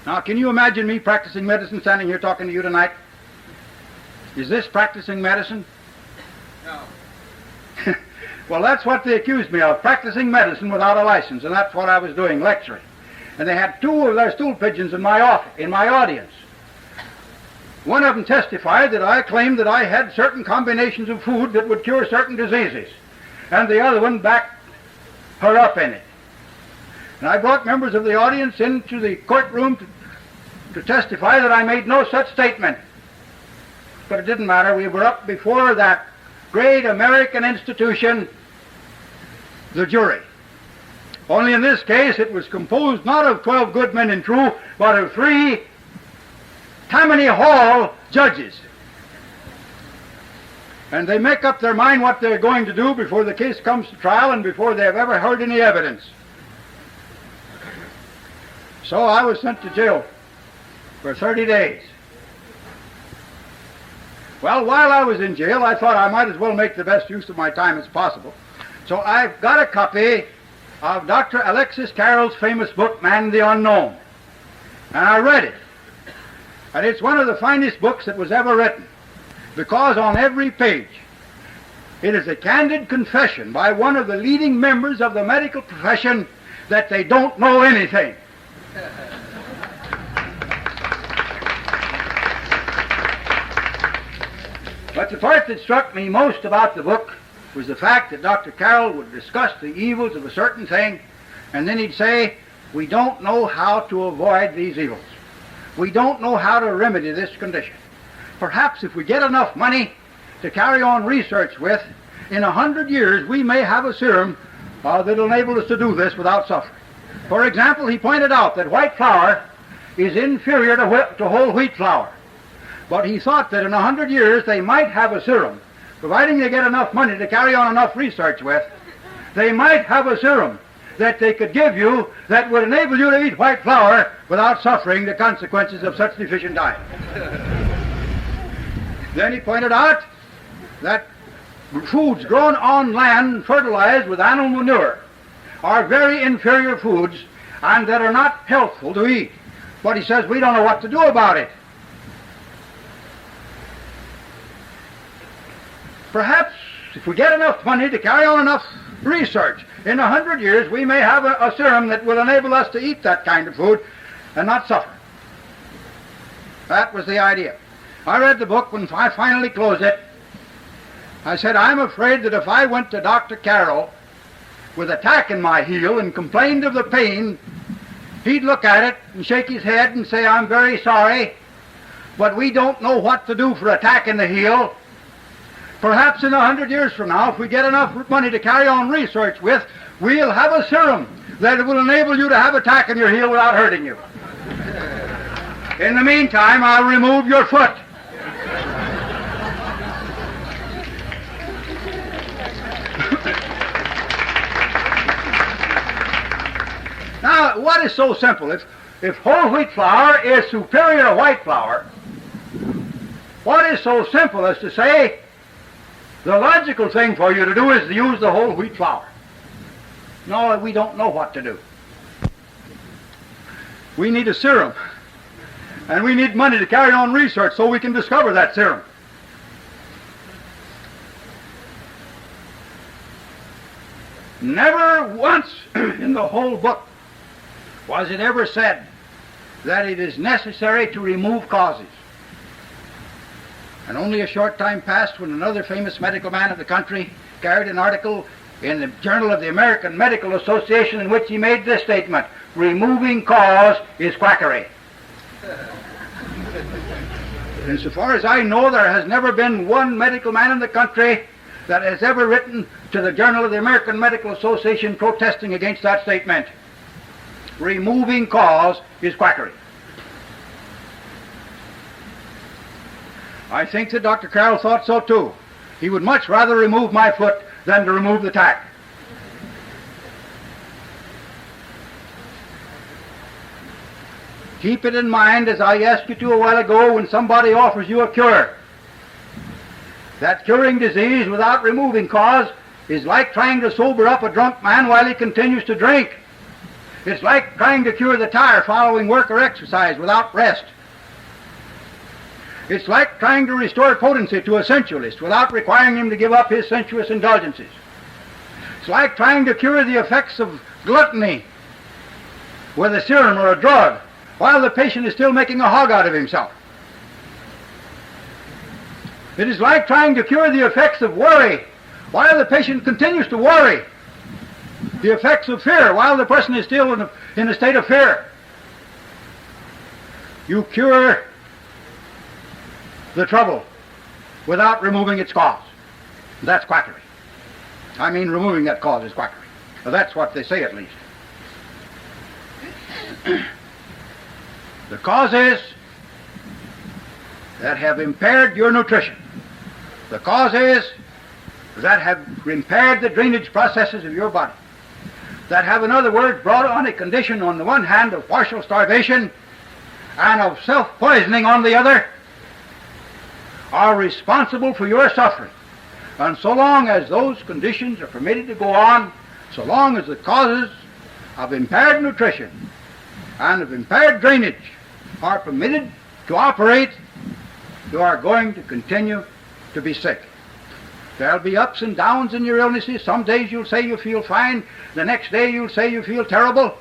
Now, can you imagine me practicing medicine standing here talking to you tonight? Is this practicing medicine? No. Well, that's what they accused me of, practicing medicine without a license, and that's what I was doing, lecturing. And they had two of their stool pigeons in my audience. One of them testified that I claimed that I had certain combinations of food that would cure certain diseases, and the other one backed her up in it. And I brought members of the audience into the courtroom to testify that I made no such statement. But it didn't matter. We were up before that great American institution, the jury. Only in this case it was composed not of 12 good men and true, but of 3 Tammany Hall judges. And they make up their mind what they're going to do before the case comes to trial and before they have ever heard any evidence. So I was sent to jail for 30 days. Well, while I was in jail, I thought I might as well make the best use of my time as possible. So I've got a copy of Dr. Alexis Carrel's famous book, Man the Unknown. And I read it. And it's one of the finest books that was ever written, because on every page it is a candid confession by one of the leading members of the medical profession that they don't know anything. But the part that struck me most about the book was the fact that Dr. Carrel would discuss the evils of a certain thing, and then he'd say, we don't know how to avoid these evils. We don't know how to remedy this condition. Perhaps if we get enough money to carry on research with, in 100 years we may have a serum that'll enable us to do this without suffering. For example, he pointed out that white flour is inferior to whole wheat flour. But he thought that in 100 years they might have a serum, providing they get enough money to carry on enough research with, they might have a serum that they could give you that would enable you to eat white flour without suffering the consequences of such deficient diet. Then he pointed out that foods grown on land fertilized with animal manure are very inferior foods and that are not healthful to eat. But he says we don't know what to do about it. Perhaps if we get enough money to carry on enough research, in 100 years we may have a serum that will enable us to eat that kind of food and not suffer. That was the idea. I read the book. When I finally closed it, I said, I'm afraid that if I went to Dr. Carrel with a tack in my heel and complained of the pain, he'd look at it and shake his head and say, I'm very sorry, but we don't know what to do for a tack in the heel. Perhaps in 100 years from now, if we get enough money to carry on research with, we'll have a serum that will enable you to have a tack in your heel without hurting you. In the meantime, I'll remove your foot. Now, what is so simple? If whole wheat flour is superior to white flour, what is so simple as to say the logical thing for you to do is to use the whole wheat flour? No, we don't know what to do. We need a serum, and we need money to carry on research so we can discover that serum. Never once in the whole book was it ever said that it is necessary to remove causes. And only a short time passed when another famous medical man of the country carried an article in the Journal of the American Medical Association in which he made this statement: removing cause is quackery. And so far as I know, there has never been one medical man in the country that has ever written to the Journal of the American Medical Association protesting against that statement. Removing cause is quackery. I think that Dr. Carrel thought so too. He would much rather remove my foot than to remove the tack. Keep it in mind, as I asked you to a while ago, when somebody offers you a cure. That curing disease without removing cause is like trying to sober up a drunk man while he continues to drink. It's like trying to cure the tire following work or exercise without rest. It's like trying to restore potency to a sensualist without requiring him to give up his sensuous indulgences. It's like trying to cure the effects of gluttony with a serum or a drug while the patient is still making a hog out of himself. It is like trying to cure the effects of worry while the patient continues to worry. The effects of fear while the person is still in a state of fear. You cure the trouble without removing its cause. That's quackery. I mean, removing that cause is quackery. Well, that's what they say, at least. The causes that have impaired your nutrition, the causes that have impaired the drainage processes of your body, that have, in other words, brought on a condition on the one hand of partial starvation and of self-poisoning on the other, are responsible for your suffering. And so long as those conditions are permitted to go on, so long as the causes of impaired nutrition and of impaired drainage are permitted to operate, you are going to continue to be sick. There'll be ups and downs in your illnesses. Some days you'll say you feel fine. The next day you'll say you feel terrible.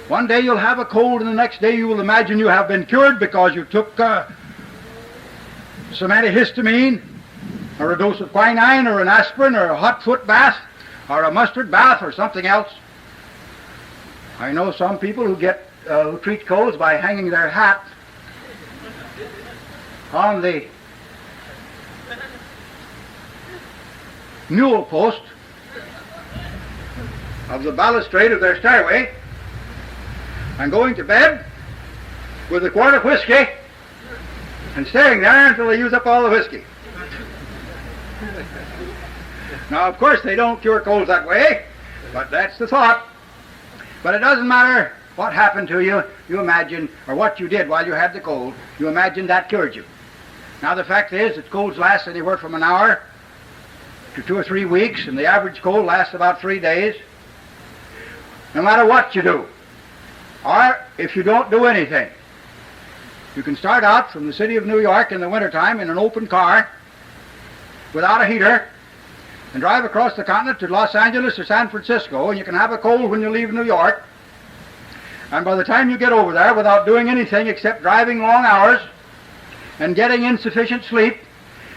One day you'll have a cold, and the next day you will imagine you have been cured because you took some antihistamine, or a dose of quinine, or an aspirin, or a hot foot bath, or a mustard bath, or something else. I know some people who treat colds by hanging their hat on the newel post of the balustrade of their stairway and going to bed with a quart of whiskey and staying there until they use up all the whiskey. Now, of course, they don't cure colds that way, but that's the thought. But it doesn't matter what happened to you, you imagine, or what you did while you had the cold, you imagine that cured you. Now, the fact is that colds last anywhere from an hour to 2 or 3 weeks, and the average cold lasts about 3 days, no matter what you do. Or if you don't do anything. You can start out from the city of New York in the wintertime in an open car without a heater and drive across the continent to Los Angeles or San Francisco, and you can have a cold when you leave New York. And by the time you get over there, without doing anything except driving long hours and getting insufficient sleep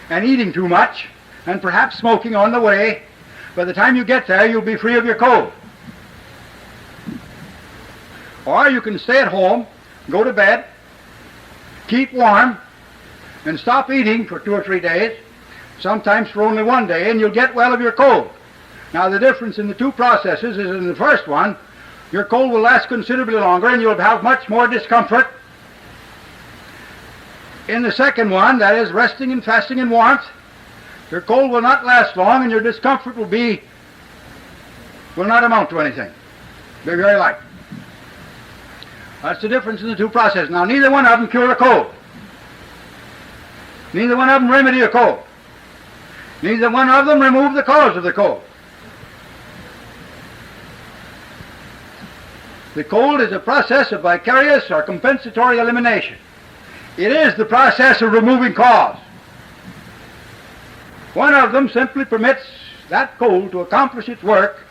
and eating too much and perhaps smoking on the way, by the time you get there, you'll be free of your cold. Or you can stay at home, go to bed, keep warm, and stop eating for 2 or 3 days, sometimes for only 1 day, and you'll get well of your cold. Now, the difference in the two processes is in the first one, your cold will last considerably longer and you'll have much more discomfort. In the second one, that is resting and fasting in warmth, your cold will not last long and your discomfort will not amount to anything. Be very light. That's the difference in the two processes. Now, neither one of them cure a cold. Neither one of them remedy a cold. Neither one of them remove the cause of the cold. The cold is a process of vicarious or compensatory elimination. It is the process of removing cause. One of them simply permits that cold to accomplish its work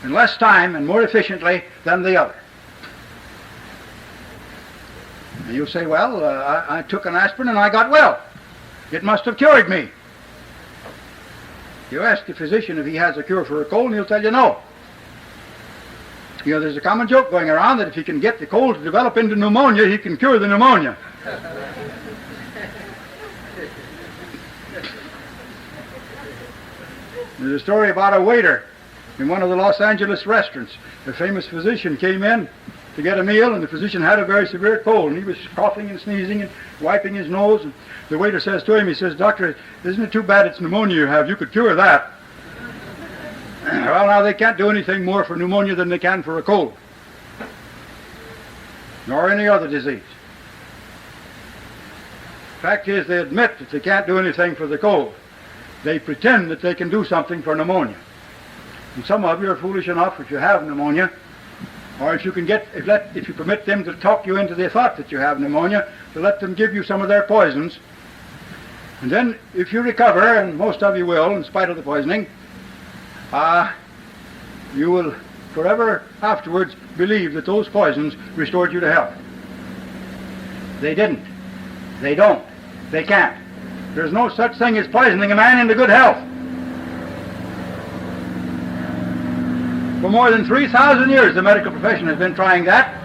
in less time and more efficiently than the other. And you'll say, well, I took an aspirin and I got well. It must have cured me. You ask the physician if he has a cure for a cold, and he'll tell you no. You know, there's a common joke going around that if he can get the cold to develop into pneumonia, he can cure the pneumonia. There's a story about a waiter in one of the Los Angeles restaurants. A famous physician came in to get a meal, and the physician had a very severe cold, and he was coughing and sneezing and wiping his nose. And the waiter says to him, he says, "Doctor, isn't it too bad it's pneumonia you have? You could cure that." Well, now, they can't do anything more for pneumonia than they can for a cold, nor any other disease. Fact is, they admit that they can't do anything for the cold. They pretend that they can do something for pneumonia. And some of you are foolish enough, if you have pneumonia, Or if you can if you permit them to talk you into the thought that you have pneumonia, to let them give you some of their poisons. And then if you recover, and most of you will in spite of the poisoning, you will forever afterwards believe that those poisons restored you to health. They didn't. They don't. They can't. There's no such thing as poisoning a man into good health. For more than 3,000 years the medical profession has been trying that.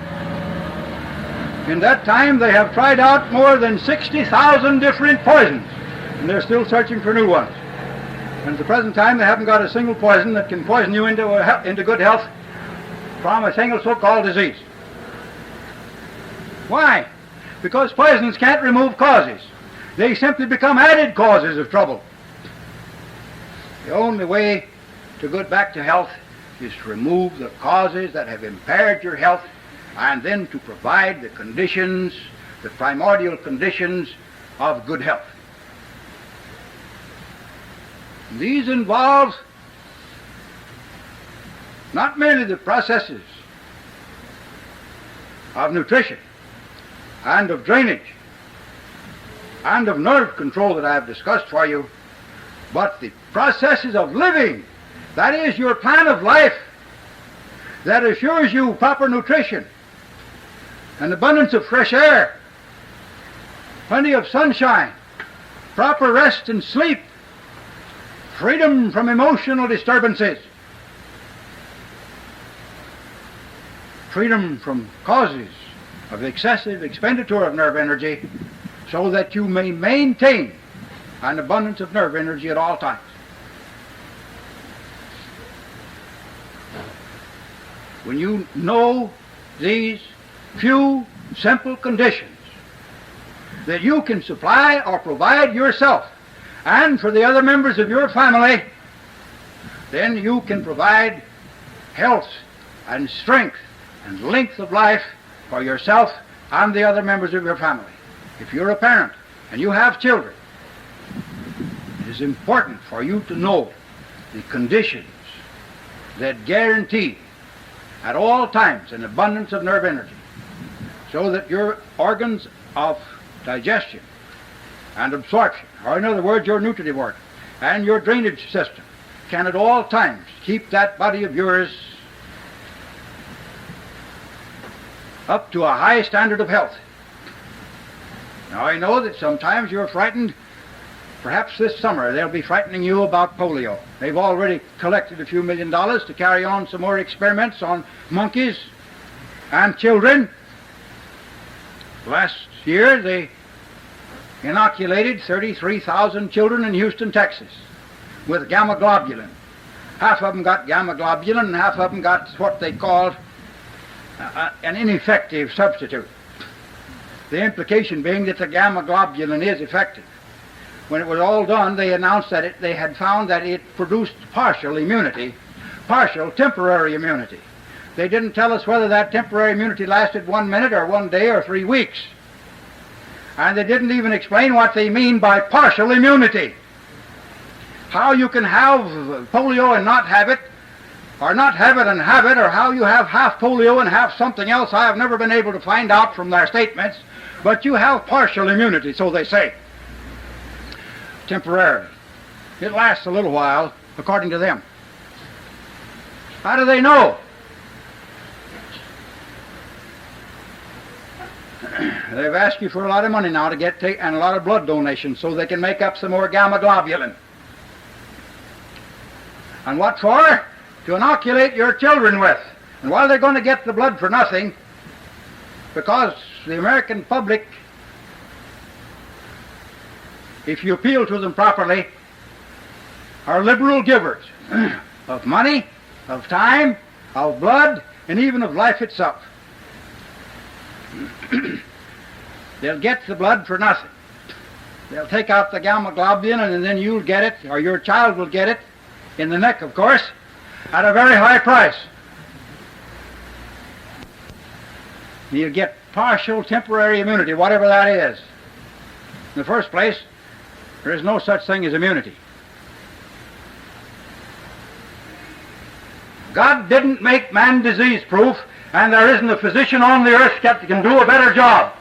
In that time they have tried out more than 60,000 different poisons, and they're still searching for new ones. And at the present time they haven't got a single poison that can poison you into good health from a single so-called disease. Why? Because poisons can't remove causes. They simply become added causes of trouble. The only way to get back to health is to remove the causes that have impaired your health, and then to provide the conditions, the primordial conditions of good health. And these involve not merely the processes of nutrition and of drainage and of nerve control that I have discussed for you, but the processes of living. That is your plan of life that assures you proper nutrition, an abundance of fresh air, plenty of sunshine, proper rest and sleep, freedom from emotional disturbances, freedom from causes of excessive expenditure of nerve energy, so that you may maintain an abundance of nerve energy at all times. When you know these few simple conditions that you can supply or provide yourself and for the other members of your family, then you can provide health and strength and length of life for yourself and the other members of your family. If you're a parent and you have children, it is important for you to know the conditions that guarantee at all times an abundance of nerve energy, so that your organs of digestion and absorption, or in other words your nutritive organ, and your drainage system can at all times keep that body of yours up to a high standard of health. Now I know that sometimes you're frightened. Perhaps this summer they'll be frightening you about polio. They've already collected a few $1 million to carry on some more experiments on monkeys and children. Last year they inoculated 33,000 children in Houston, Texas with gamma globulin. Half of them got gamma globulin and half of them got what they called an ineffective substitute. The implication being that the gamma globulin is effective. When it was all done, they announced that they had found that it produced partial immunity, partial temporary immunity. They didn't tell us whether that temporary immunity lasted 1 minute or 1 day or 3 weeks. And they didn't even explain what they mean by partial immunity. How you can have polio and not have it, or not have it and have it, or how you have half polio and half something else, I have never been able to find out from their statements, but you have partial immunity, so they say. Temporarily. It lasts a little while, according to them. How do they know? They've asked you for a lot of money now to get and a lot of blood donations so they can make up some more gamma globulin. And what for? To inoculate your children with. And while they're going to get the blood for nothing, because the American public, if you appeal to them properly, are liberal givers of money, of time, of blood, and even of life itself. They'll get the blood for nothing. They'll take out the gamma globulin, and then you'll get it, or your child will get it, in the neck, of course, at a very high price. You'll get partial temporary immunity, whatever that is. In the first place, there is no such thing as immunity. God didn't make man disease-proof And there isn't a physician on the earth that can do a better job.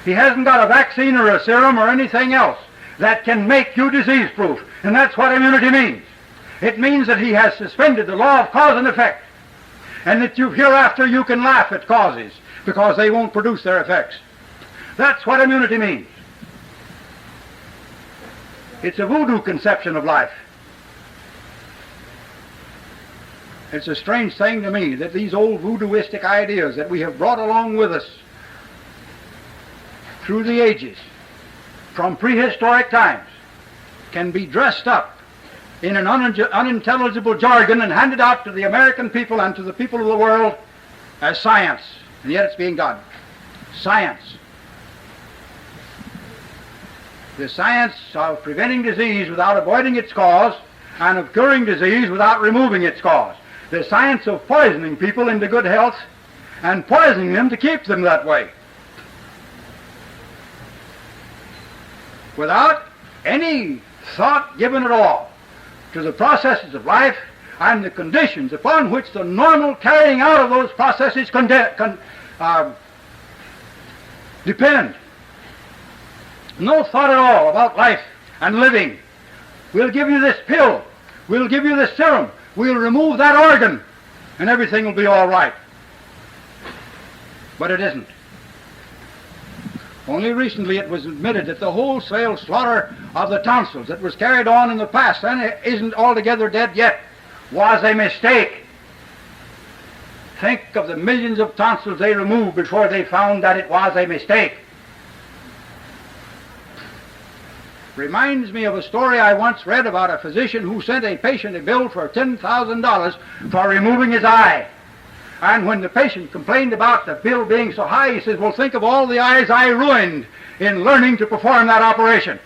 He hasn't got a vaccine or a serum or anything else that can make you disease-proof. And that's what immunity means. It means that he has suspended the law of cause and effect, and that hereafter you can laugh at causes because they won't produce their effects. That's what immunity means. It's a voodoo conception of life. It's a strange thing to me that these old voodooistic ideas that we have brought along with us through the ages, from prehistoric times, can be dressed up in an unintelligible jargon and handed out to the American people and to the people of the world as science. And yet it's being done. Science. The science of preventing disease without avoiding its cause, and of curing disease without removing its cause. The science of poisoning people into good health and poisoning them to keep them that way, without any thought given at all to the processes of life and the conditions upon which the normal carrying out of those processes depend. No thought at all about life and living. We'll give you this pill. We'll give you this serum. We'll remove that organ, and everything will be all right. But it isn't. Only recently it was admitted that the wholesale slaughter of the tonsils that was carried on in the past, and it isn't altogether dead yet, was a mistake. Think of the millions of tonsils they removed before they found that it was a mistake. Reminds me of a story I once read about a physician who sent a patient a bill for $10,000 for removing his eye. And when the patient complained about the bill being so high, he says, well, think of all the eyes I ruined in learning to perform that operation.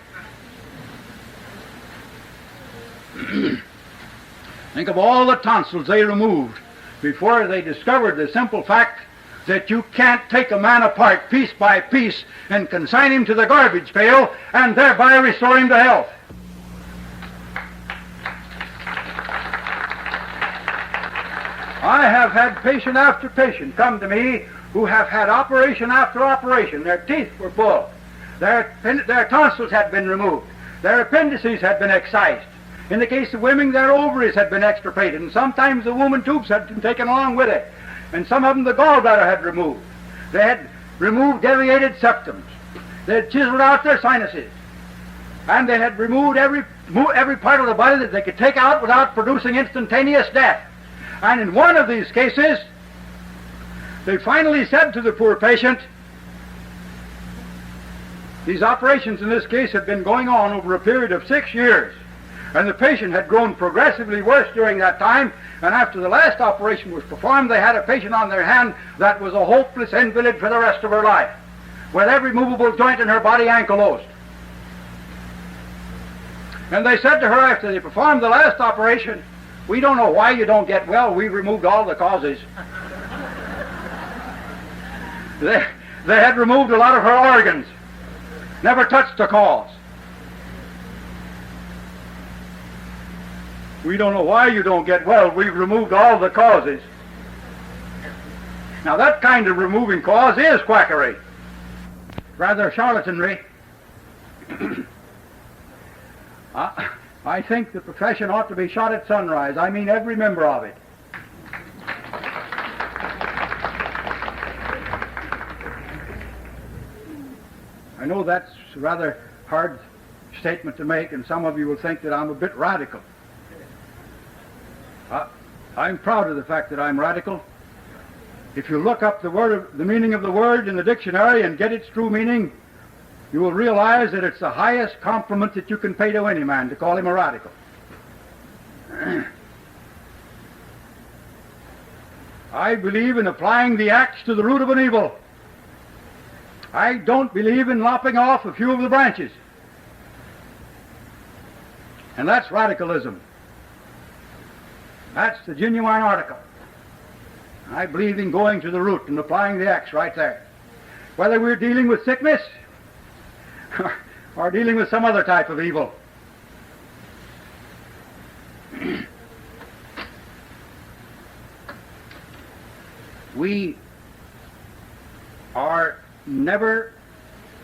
Think of all the tonsils they removed before they discovered the simple fact that you can't take a man apart piece by piece and consign him to the garbage pail and thereby restore him to health. I have had patient after patient come to me who have had operation after operation. Their teeth were pulled. Their tonsils had been removed. Their appendices had been excised. In the case of women, their ovaries had been extirpated, and sometimes the woman tubes had been taken along with it. And some of them the gallbladder had removed. They had removed deviated septums. They had chiseled out their sinuses. And they had removed every part of the body that they could take out without producing instantaneous death. And in one of these cases, they finally said to the poor patient, these operations in this case had been going on over a period of 6 years. And the patient had grown progressively worse during that time, and after the last operation was performed, they had a patient on their hand that was a hopeless invalid for the rest of her life, with every movable joint in her body ankylosed. And they said to her after they performed the last operation, we don't know why you don't get well, we removed all the causes. They had removed a lot of her organs, never touched the cause. We don't know why you don't get well. We've removed all the causes. Now that kind of removing cause is quackery. Rather charlatanry. I think the profession ought to be shot at sunrise. I mean every member of it. I know that's a rather hard statement to make, and some of you will think that I'm a bit radical. I'm proud of the fact that I'm radical. If you look up the meaning of the word in the dictionary and get its true meaning, you will realize that it's the highest compliment that you can pay to any man to call him a radical. I believe in applying the axe to the root of an evil. I don't believe in lopping off a few of the branches. And that's radicalism. That's the genuine article. I believe in going to the root and applying the axe right there. Whether we're dealing with sickness or dealing with some other type of evil. we are never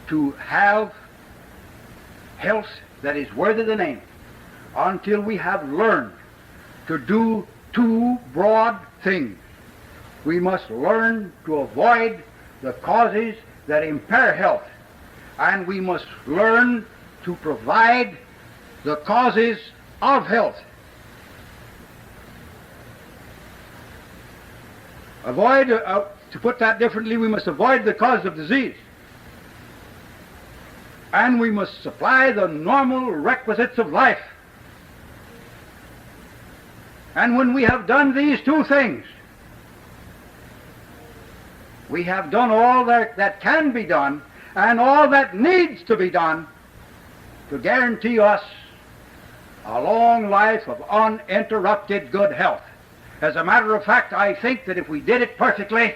to have health that is worthy the name until we have learned to do two broad things. We must learn to avoid the causes that impair health, and we must learn to provide the causes of health. To put that differently, we must avoid the cause of disease. And we must supply the normal requisites of life. And when we have done these two things, we have done all that can be done and all that needs to be done to guarantee us a long life of uninterrupted good health. As a matter of fact, I think that if we did it perfectly,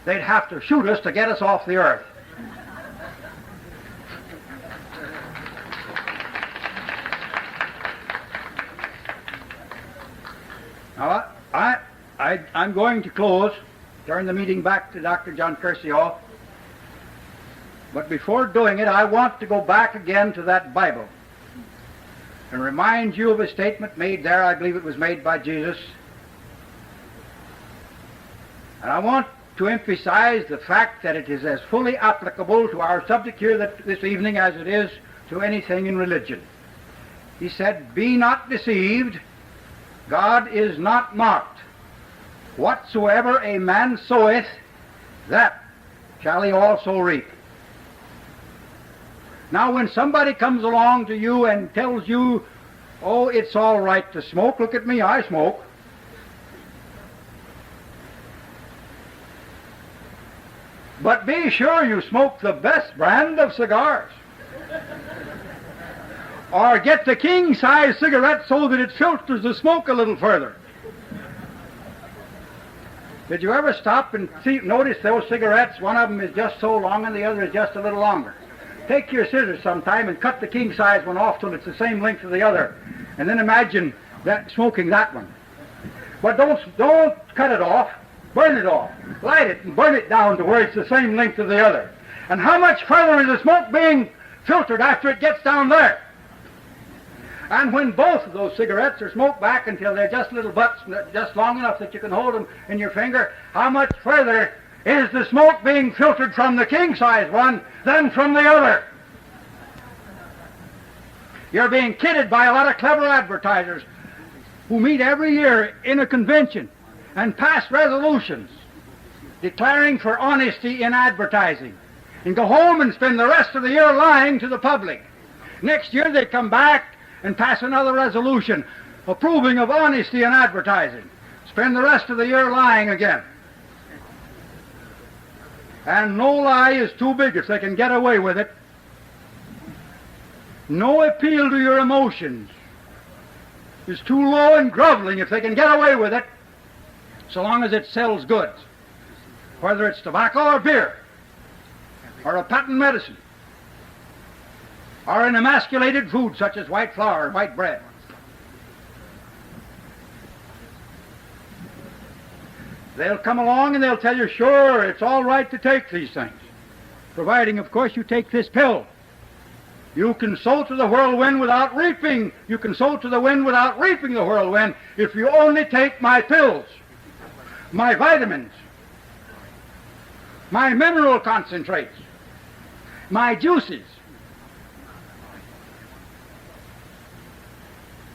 they'd have to shoot us to get us off the earth. Now, I'm going to close, turn the meeting back to Dr. John Kershaw. But before doing it, I want to go back again to that Bible and remind you of a statement made there. I believe it was made by Jesus. And I want to emphasize the fact that it is as fully applicable to our subject here this evening as it is to anything in religion. He said, "Be not deceived, God is not mocked. Whatsoever a man soweth, that shall he also reap." Now, when somebody comes along to you and tells you, "Oh, it's all right to smoke, look at me, I smoke," but be sure you smoke the best brand of cigars. Or get the king-size cigarette so that it filters the smoke a little further. Did you ever stop and notice those cigarettes? One of them is just so long and the other is just a little longer. Take your scissors sometime and cut the king-size one off till it's the same length as the other. And then imagine smoking that one. But don't cut it off. Burn it off. Light it and burn it down to where it's the same length as the other. And how much further is the smoke being filtered after it gets down there? And when both of those cigarettes are smoked back until they're just little butts, just long enough that you can hold them in your finger, how much further is the smoke being filtered from the king-size one than from the other? You're being kidded by a lot of clever advertisers who meet every year in a convention and pass resolutions declaring for honesty in advertising, and go home and spend the rest of the year lying to the public. Next year they come back and pass another resolution approving of honesty in advertising. Spend the rest of the year lying again. And no lie is too big if they can get away with it. No appeal to your emotions is too low and groveling if they can get away with it, so long as it sells goods, whether it's tobacco or beer, or a patent medicine, or an emasculated food such as white flour or white bread. They'll come along and they'll tell you, sure, it's all right to take these things, providing, of course, you take this pill. You can sow to the whirlwind without reaping. You can sow to the wind without reaping the whirlwind if you only take my pills, my vitamins, my mineral concentrates, my juices,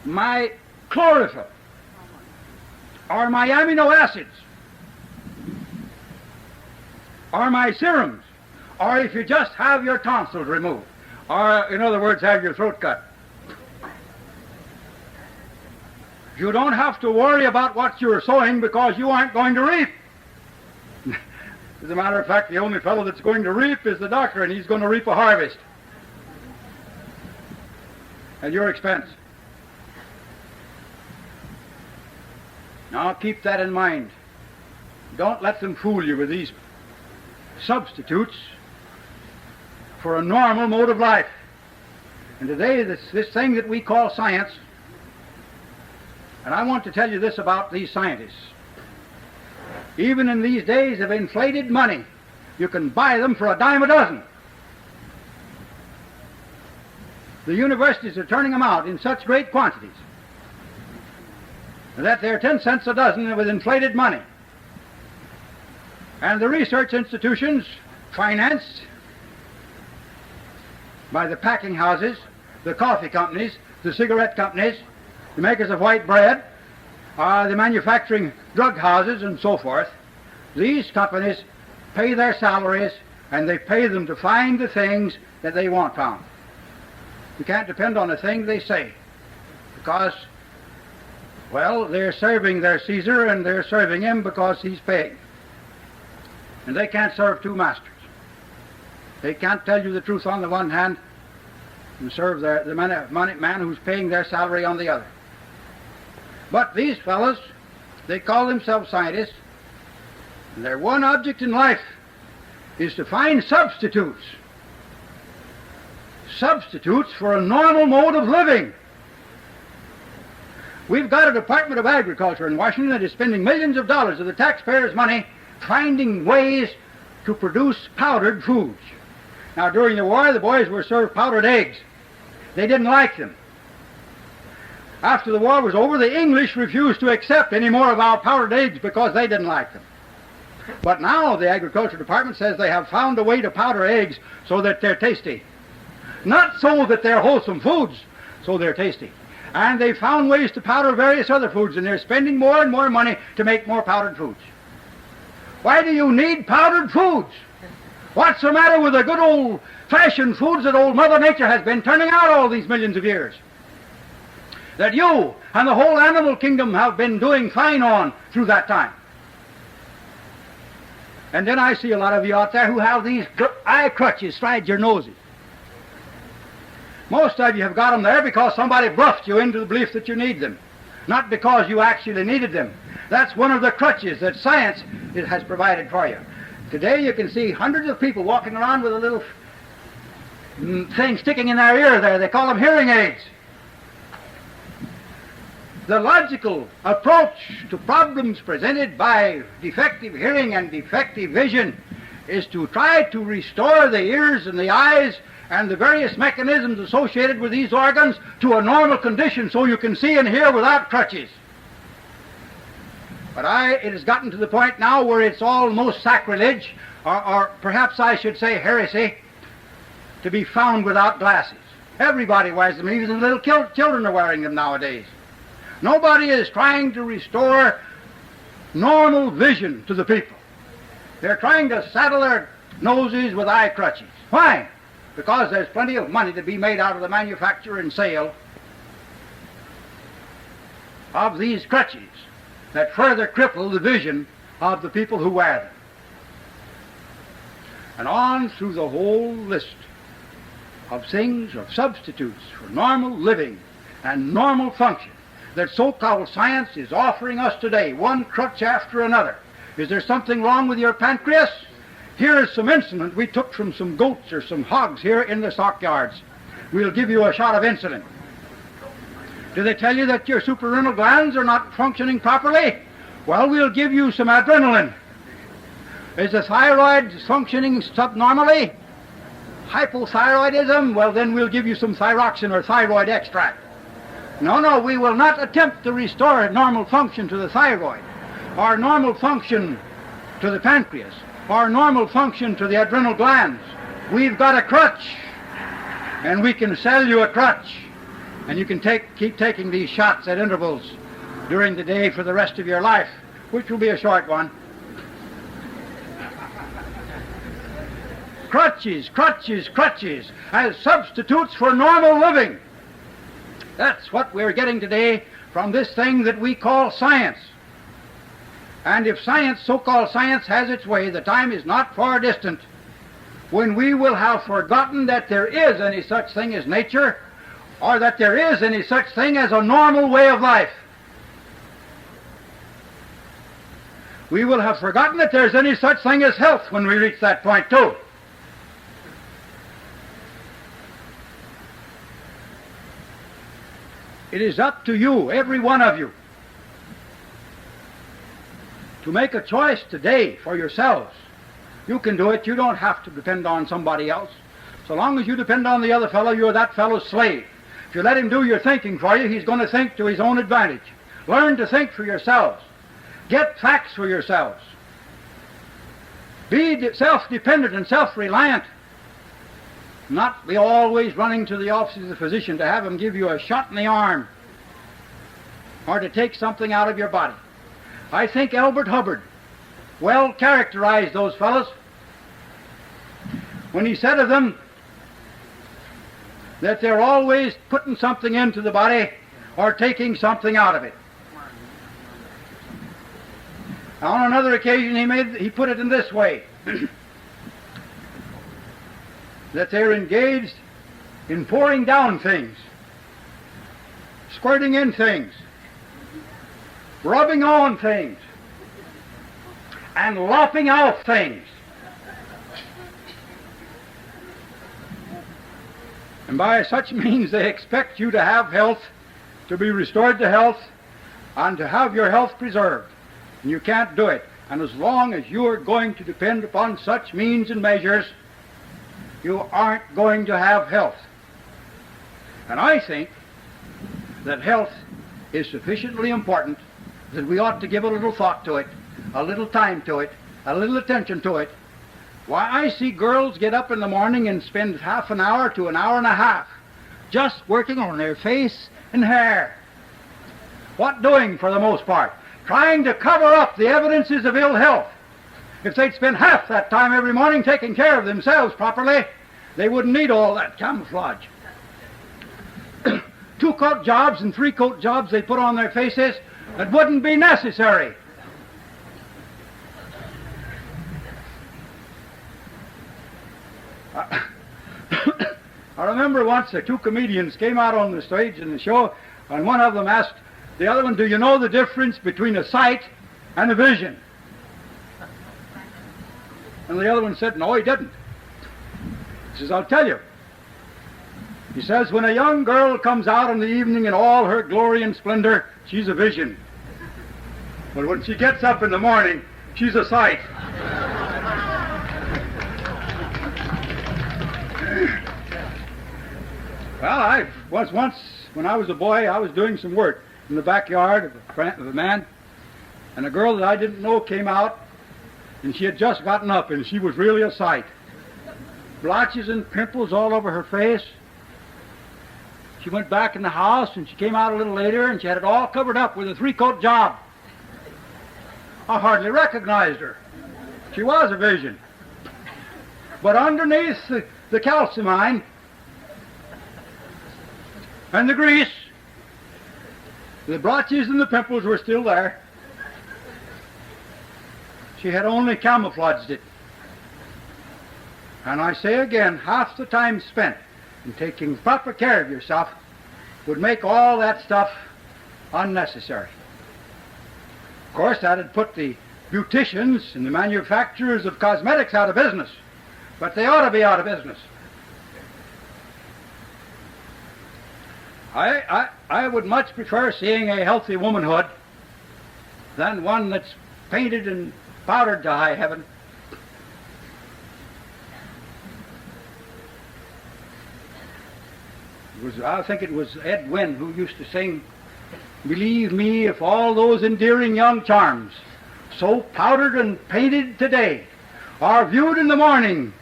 my chlorophyll, or my amino acids, or my serums, or if you just have your tonsils removed, or in other words, have your throat cut. You don't have to worry about what you're sowing because you aren't going to reap. As a matter of fact, the only fellow that's going to reap is the doctor, and he's going to reap a harvest at your expense. Now keep that in mind. Don't let them fool you with these substitutes for a normal mode of life. And today, this thing that we call science, and I want to tell you this about these scientists. Even in these days of inflated money, you can buy them for a dime a dozen. The universities are turning them out in such great quantities that they're 10 cents a dozen with inflated money. And the research institutions, financed by the packing houses, the coffee companies, the cigarette companies, the makers of white bread, the manufacturing drug houses and so forth, these companies pay their salaries and they pay them to find the things that they want found. You can't depend on a thing they say because, well, they're serving their Caesar and they're serving him because he's paying. And they can't serve two masters. They can't tell you the truth on the one hand and serve the man who's paying their salary on the other. But these fellows, they call themselves scientists, and their one object in life is to find substitutes. Substitutes for a normal mode of living. We've got a Department of Agriculture in Washington that is spending millions of dollars of the taxpayers' money finding ways to produce powdered foods. Now, during the war, the boys were served powdered eggs. They didn't like them. After the war was over, the English refused to accept any more of our powdered eggs because they didn't like them. But now the Agriculture Department says they have found a way to powder eggs so that they're tasty. Not so that they're wholesome foods, so they're tasty. And they found ways to powder various other foods, and they're spending more and more money to make more powdered foods. Why do you need powdered foods? What's the matter with the good old-fashioned foods that old Mother Nature has been turning out all these millions of years? That you and the whole animal kingdom have been doing fine on through that time. And then I see a lot of you out there who have these eye crutches slide your noses. Most of you have got them there because somebody bluffed you into the belief that you need them, not because you actually needed them. That's one of the crutches that science has provided for you. Today you can see hundreds of people walking around with a little thing sticking in their ear there. They call them hearing aids. The logical approach to problems presented by defective hearing and defective vision is to try to restore the ears and the eyes and the various mechanisms associated with these organs to a normal condition so you can see and hear without crutches. But it has gotten to the point now where it's almost sacrilege, or perhaps I should say heresy, to be found without glasses. Everybody wears them, even little children are wearing them nowadays. Nobody is trying to restore normal vision to the people. They're trying to saddle their noses with eye crutches. Why? Because there's plenty of money to be made out of the manufacture and sale of these crutches that further cripple the vision of the people who wear them. And on through the whole list of things, of substitutes for normal living and normal function that so-called science is offering us today, one crutch after another. Is there something wrong with your pancreas? Here is some insulin we took from some goats or some hogs here in the stockyards. We'll give you a shot of insulin. Do they tell you that your suprarenal glands are not functioning properly? Well, we'll give you some adrenaline. Is the thyroid functioning subnormally? Hypothyroidism? Well, then we'll give you some thyroxine or thyroid extract. No, we will not attempt to restore normal function to the thyroid, or normal function to the pancreas, or normal function to the adrenal glands. We've got a crutch, and we can sell you a crutch, and you can keep taking these shots at intervals during the day for the rest of your life, which will be a short one. Crutches, crutches, crutches as substitutes for normal living. That's what we're getting today from this thing that we call science. And if science, so-called science, has its way, the time is not far distant when we will have forgotten that there is any such thing as nature, or that there is any such thing as a normal way of life. We will have forgotten that there's any such thing as health when we reach that point too. It is up to you, every one of you, to make a choice today for yourselves. You can do it. You don't have to depend on somebody else. So long as you depend on the other fellow, you're that fellow's slave. If you let him do your thinking for you, he's going to think to his own advantage. Learn to think for yourselves. Get facts for yourselves. Be self-dependent and self-reliant. Not be always running to the office of the physician to have him give you a shot in the arm or to take something out of your body. I think Albert Hubbard well characterized those fellows when he said of them that they're always putting something into the body or taking something out of it. On another occasion he put it in this way, that they're engaged in pouring down things, squirting in things, rubbing on things, and lopping out things. And by such means they expect you to have health, to be restored to health, and to have your health preserved. And you can't do it. And as long as you are going to depend upon such means and measures, you aren't going to have health. And I think that health is sufficiently important that we ought to give a little thought to it, a little time to it, a little attention to it. Why, I see girls get up in the morning and spend half an hour to an hour and a half just working on their face and hair. What doing for the most part? Trying to cover up the evidences of ill health. If they'd spend half that time every morning taking care of themselves properly, they wouldn't need all that camouflage. 2-coat jobs and 3-coat jobs they put on their faces, it wouldn't be necessary. I remember once the 2 comedians came out on the stage in the show, and one of them asked the other one, "Do you know the difference between a sight and a vision?" And the other one said, "No, he didn't." He says, "I'll tell you." He says, "When a young girl comes out in the evening in all her glory and splendor, she's a vision. But when she gets up in the morning, she's a sight." Well, I was once, when I was a boy, I was doing some work in the backyard of a man, and a girl that I didn't know came out, and she had just gotten up, and she was really a sight. Blotches and pimples all over her face. She went back in the house, and she came out a little later, and she had it all covered up with a 3-coat job. I hardly recognized her. She was a vision. But underneath the calcimine and the grease, the blotches and the pimples were still there. She had only camouflaged it. And I say again, half the time spent in taking proper care of yourself would make all that stuff unnecessary. Of course, that'd put the beauticians and the manufacturers of cosmetics out of business, but they ought to be out of business. I would much prefer seeing a healthy womanhood than one that's painted and powdered to high heaven. I think it was Ed Wynn who used to sing, "Believe me, if all those endearing young charms, so powdered and painted today, are viewed in the morning,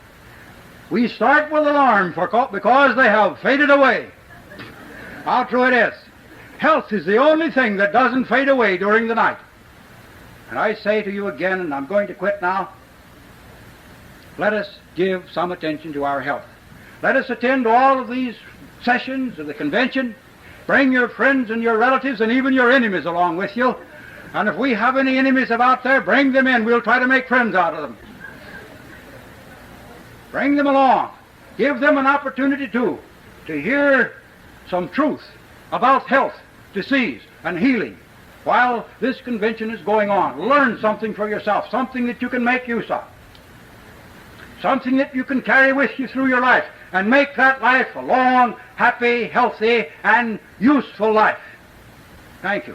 we start with alarm because they have faded away." How true it is. Health is the only thing that doesn't fade away during the night. And I say to you again, and I'm going to quit now, let us give some attention to our health. Let us attend all of these sessions of the convention. Bring your friends and your relatives and even your enemies along with you. And if we have any enemies about there, bring them in. We'll try to make friends out of them. Bring them along. Give them an opportunity to hear some truth about health, disease, and healing while this convention is going on. Learn something for yourself, something that you can make use of, something that you can carry with you through your life, and make that life a long, happy, healthy, and useful life. Thank you.